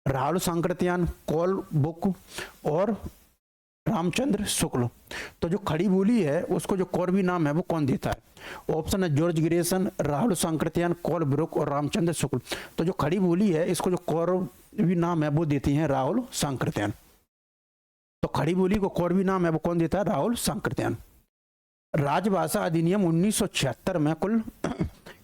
Rahul Sankrityayan, Colebrooke और रामचंद्र शुक्ल। तो जो खड़ी बोली है उसको जो कोरवी नाम है वो कौन देता है। ऑप्शन है George Grierson, Rahul Sankrityayan, Colebrooke और रामचंद्र शुक्ल। तो जो खड़ी बोली है इसको जो कोरवी नाम है वो देती हैं राहुल सांकृत्यान। तो खड़ी बोली को कोरवी नाम है वो कौन देता है, राहुल सांकृत्यान। राजभाषा अधिनियम 1976 में कुल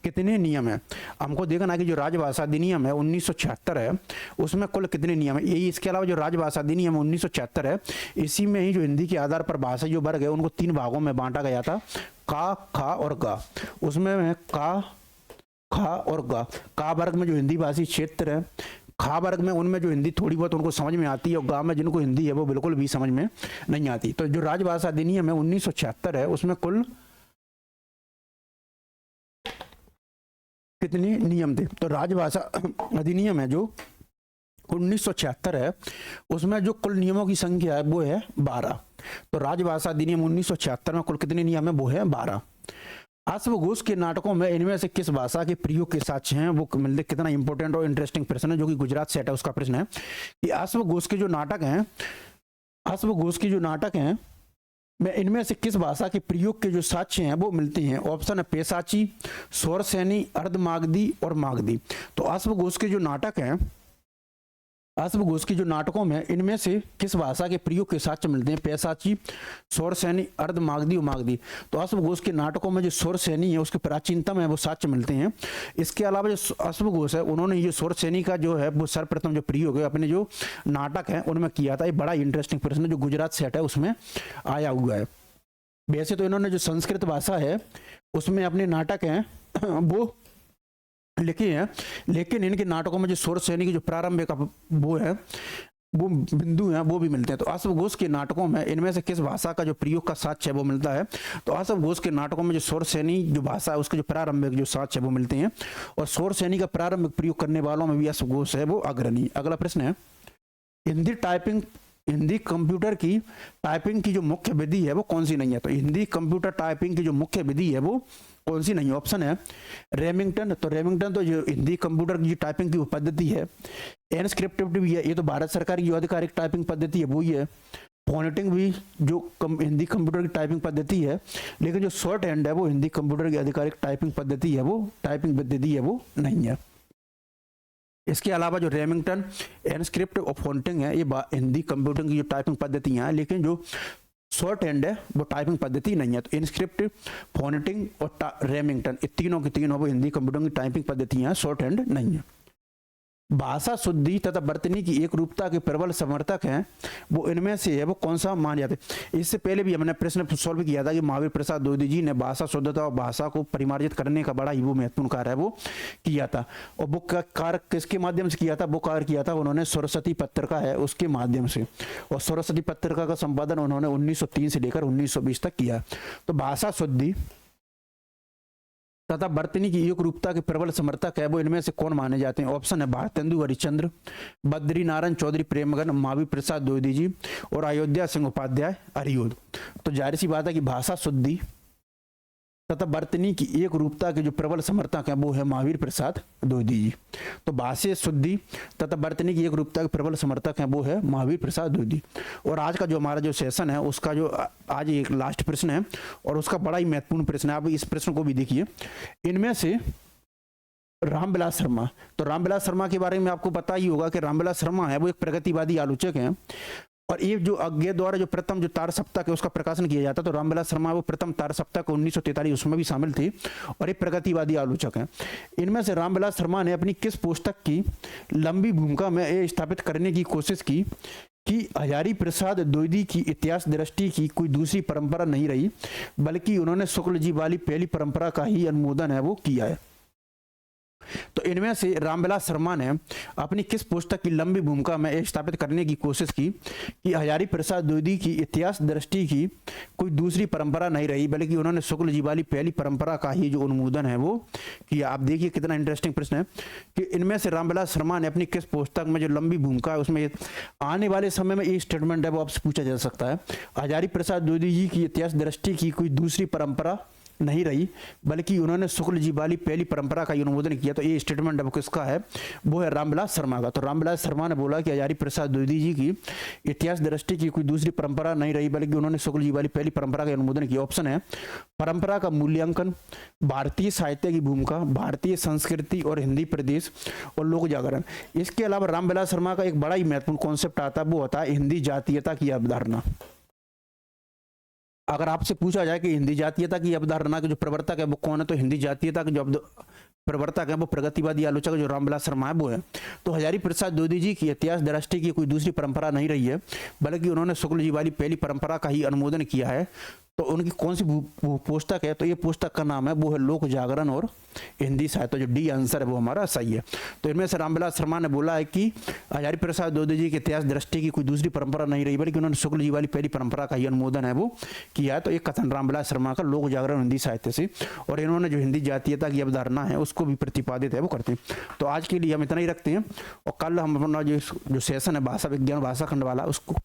कितने नियम है। हमको देखना कि जो राजभाषा अधिनियम है 1976 है उसमें कुल कितने नियम है। यही इसके अलावा जो राजभाषा अधिनियम 1976 है इसी में ही जो हिंदी के आधार पर भाषा जो वर्ग है उनको 3 भागों में बांटा गया था, का, खा और गा। उसमें है का, खा और गा। का वर्ग में जो हिंदी भाषी क्षेत्र है, खा वर्ग में उनमें जो हिंदी थोड़ी बहुत उनको समझ में आती है और गांव में जिनको हिंदी है वो बिल्कुल भी समझ में नहीं आती। तो जो राजभाषा अधिनियम है 1976 है उसमें कुल कितने नियम थे। तो राजभाषा अधिनियम है जो 1976 है, उसमें जो कुल नियमों की संख्या है वो है 12। तो राजभाषा अधिनियम 1976 में कुल कितने नियम है? वो है 12। अश्वघोष के नाटकों में इनमें से किस भाषा के प्रयोग के साक्ष्य हैं? वो मिलते कितना इंपॉर्टेंट और इंटरेस्टिंग प्रश्न है, जो कि गुजरात सेट है उसका प्रश्न है कि अश्वघोष के जो नाटक हैं, अश्वघोष के जो नाटक हैं में इनमें से किस भाषा के प्रयोग के जो साक्ष्य हैं वो मिलते हैं? ऑप्शन है पेशाची, स्वरसेनी, अर्धमागधी और मागधी। तो अश्वघोष के जो नाटक हैं, अश्वघोष के जो नाटकों में इनमें से किस भाषा के प्रयोग के साक्ष्य मिलते हैं? पेशाची, स्वरसेनी, अर्धमागधी और मागधी। तो अश्वघोष के नाटकों में जो स्वरसेनी है उसके प्राचीनतम है वो साक्ष्य मिलते हैं। इसके अलावा जो अश्वघोष है उन्होंने ये स्वरसेनी का जो है वो सर्वप्रथम जो प्रयोग है अपने जो नाटक है उनमें किया था। ये बड़ा इंटरेस्टिंग प्रश्न है जो गुजरात सेट है उसमें आया हुआ है। वैसे तो इन्होंने जो संस्कृत भाषा है उसमें अपने नाटक हैं वो लिखे हैं, लेकिन इनके नाटकों में जो स्वरसेनी की जो प्रारंभिक वो है वो बिंदु हैं वो भी मिलते हैं। तो अश्वघोष के नाटकों में इनमें से किस भाषा का जो प्रयोग का साक्ष्य है वो मिलता है? तो अश्वघोष के नाटकों में जो स्वरसेनी जो भाषा है उसके जो प्रारंभिक जो साक्ष्य है वो मिलते हैं, और स्वरसेनी का प्रारंभिक प्रयोग करने वालों में भी अश्वघोष है वो अग्रणी। अगला प्रश्न है, हिंदी कंप्यूटर की टाइपिंग की जो मुख्य विधि है वो कौन सी नहीं है? तो हिंदी कंप्यूटर टाइपिंग की जो मुख्य विधि है वो कौन सी नहीं है? ऑप्शन है रेमिंगटन। तो रेमिंगटन तो जो हिंदी कंप्यूटर की टाइपिंग की पद्धति है। एनस्क्रिप्टिव भी है, ये तो भारत सरकार की जो आधिकारिक टाइपिंग पद्धति है वो ही है। फोनेटिक भी जो हिंदी कंप्यूटर की टाइपिंग पद्धति है, लेकिन जो शॉर्ट हैंड है वो हिंदी कंप्यूटर की आधिकारिक टाइपिंग पद्धति है, वो टाइपिंग पद्धति है वो नहीं है। इसके अलावा जो रेमिंगटन, एनस्क्रिप्ट और फोनेटिक है ये हिंदी कंप्यूटर की जो टाइपिंग पद्धतियां हैं, लेकिन जो शॉर्ट हैंड है वो टाइपिंग पद्धति नहीं है। तो इनस्क्रिप्ट, फोनेटिक और रेमिंगटन ये तीनों की तीनों वो हिंदी कंप्यूटर की टाइपिंग पद्धतियां हैं, शॉर्ट हैंड नहीं है। भाषा शुद्धि तथा वर्तनी की एक रूपता के प्रबल समर्थक हैं, वो इनमें से है वो कौन सा मान जाते? इससे पहले भी हमने प्रश्न सॉल्व किया था कि महावीर प्रसाद द्विवेदी जी ने भाषा शुद्धता और भाषा को परिमार्जित करने का बड़ा ही वो महत्वपूर्ण कार्य है वो किया था। और वो कार्य किसके माध्यम से किया था? वो कार्य किया था उन्होंने सरस्वती पत्रिका है उसके माध्यम से, और सरस्वती पत्रिका का संपादन उन्होंने 1903 से लेकर 1920 तक किया। तो भाषा शुद्धि तथा वर्तनी की एक रूपता के प्रबल समर्थक है वो इनमें से कौन माने जाते हैं? ऑप्शन है भारतेंदु हरिश्चंद्र, बद्री नारायण चौधरी प्रेमगन, महावीर प्रसाद द्विवेदी जी और अयोध्या सिंह उपाध्याय अरियोद। तो जाहिर सी बात है कि भाषा शुद्धि तथा वर्तनी की एक रूपता के जो प्रबल समर्थक है वो है महावीर प्रसाद द्विवेदी जी। तो भाषा शुद्धि तथा वर्तनी की एक रूपता के प्रबल समर्थक है वो है महावीर प्रसाद द्विवेदी। और आज का जो हमारा जो सेशन है उसका जो आज एक लास्ट प्रश्न है और उसका बड़ा ही महत्वपूर्ण प्रश्न है। आप इस प्रश्न को भी देखिए। इनमें से रामविलास शर्मा, तो रामविलास शर्मा के बारे में आपको पता ही होगा कि रामविलास शर्मा है वो एक प्रगतिवादी आलोचक हैं, और ये जो अज्ञे द्वारा जो प्रथम जो तार सप्ताह है उसका प्रकाशन किया जाता है। तो रामविलास शर्मा वो प्रथम तार सप्ताह 1943 उसमें भी शामिल थे और एक प्रगतिवादी आलोचक हैं। इनमें से रामविलास शर्मा ने अपनी किस पुस्तक की लंबी भूमिका में ये स्थापित करने की कोशिश की कि हजारी प्रसाद द्विवेदी की इतिहास दृष्टि की कोई दूसरी परंपरा नहीं रही, बल्कि उन्होंने शुक्ल जी वाली पहली परंपरा का ही अनुमोदन है वो किया है। तो इनमें से रामविलास शर्मा ने अपनी किस पुस्तक की लंबी भूमिका में स्थापित करने की कोशिश की कि हजारी प्रसाद द्विवेदी की इतिहास दृष्टि की कोई दूसरी परंपरा नहीं रही, बल्कि उन्होंने शुक्ल जी वाली पहली परंपरा का ही जो अनुमोदन है वो किया। आप देखिए कितना इंटरेस्टिंग प्रश्न है कि इनमें से रामविलास शर्मा ने अपनी किस पुस्तक में जो लंबी भूमिका है उसमें आने वाले समय में ये स्टेटमेंट है वो आपसे पूछा जा सकता है। हजारी प्रसाद द्विवेदी जी की इतिहास दृष्टि की कोई दूसरी परंपरा नहीं रही, बल्कि उन्होंने शुक्ल जी वाली पहली परंपरा का अनुमोदन किया। तो ये स्टेटमेंट अब किसका है? वो है रामविलास शर्मा का। तो रामविलास शर्मा ने बोला कि हजारी प्रसाद द्विवेदी जी की इतिहास दृष्टि की कोई दूसरी परंपरा नहीं रही, बल्कि उन्होंने शुक्ल जी वाली पहली परंपरा का अनुमोदन किया। ऑप्शन है परंपरा का मूल्यांकन, भारतीय साहित्य की भूमिका, भारतीय संस्कृति और हिंदी प्रदेश और लोक जागरण। इसके अलावा रामविलास शर्मा का एक बड़ा ही महत्वपूर्ण कॉन्सेप्ट आता है वो होता है हिंदी जातीयता की अवधारणा। अगर आपसे पूछा जाए कि हिंदी जातीयता की अवधारणा के जो प्रवर्तक है वो कौन है, तो हिंदी जातीयता के जो प्रवर्तक है वो प्रगतिवादी आलोचक जो रामविलास शर्मा है वो है। तो हजारी प्रसाद द्विवेदी जी की इतिहास दृष्टि की कोई दूसरी परंपरा नहीं रही है, बल्कि उन्होंने शुक्ल जी वाली पहली परंपरा का ही अनुमोदन किया है। तो उनकी कौन सी पुस्तक है, तो ये पुस्तक का नाम है वो है लोक जागरण और हिंदी साहित्य। जो डी आंसर है वो हमारा सही है। तो इनमें से रामविलास शर्मा ने बोला है कि हजारी प्रसाद द्विवेदी जी के इतिहास दृष्टि की कोई दूसरी परंपरा नहीं रही, बल्कि उन्होंने शुक्ल जी वाली पहली परंपरा का ही अनुमोदन है वो किया है। तो एक कथन रामविलास शर्मा का लोक जागरण हिंदी साहित्य से, और इन्होंने जो हिंदी जातीयता की अवधारणा है उसको भी प्रतिपादित है वो करते हैं। तो आज के लिए हम इतना ही रखते हैं, और कल हम अपना जो सेशन है भाषा विज्ञान भाषा खंड वाला उसको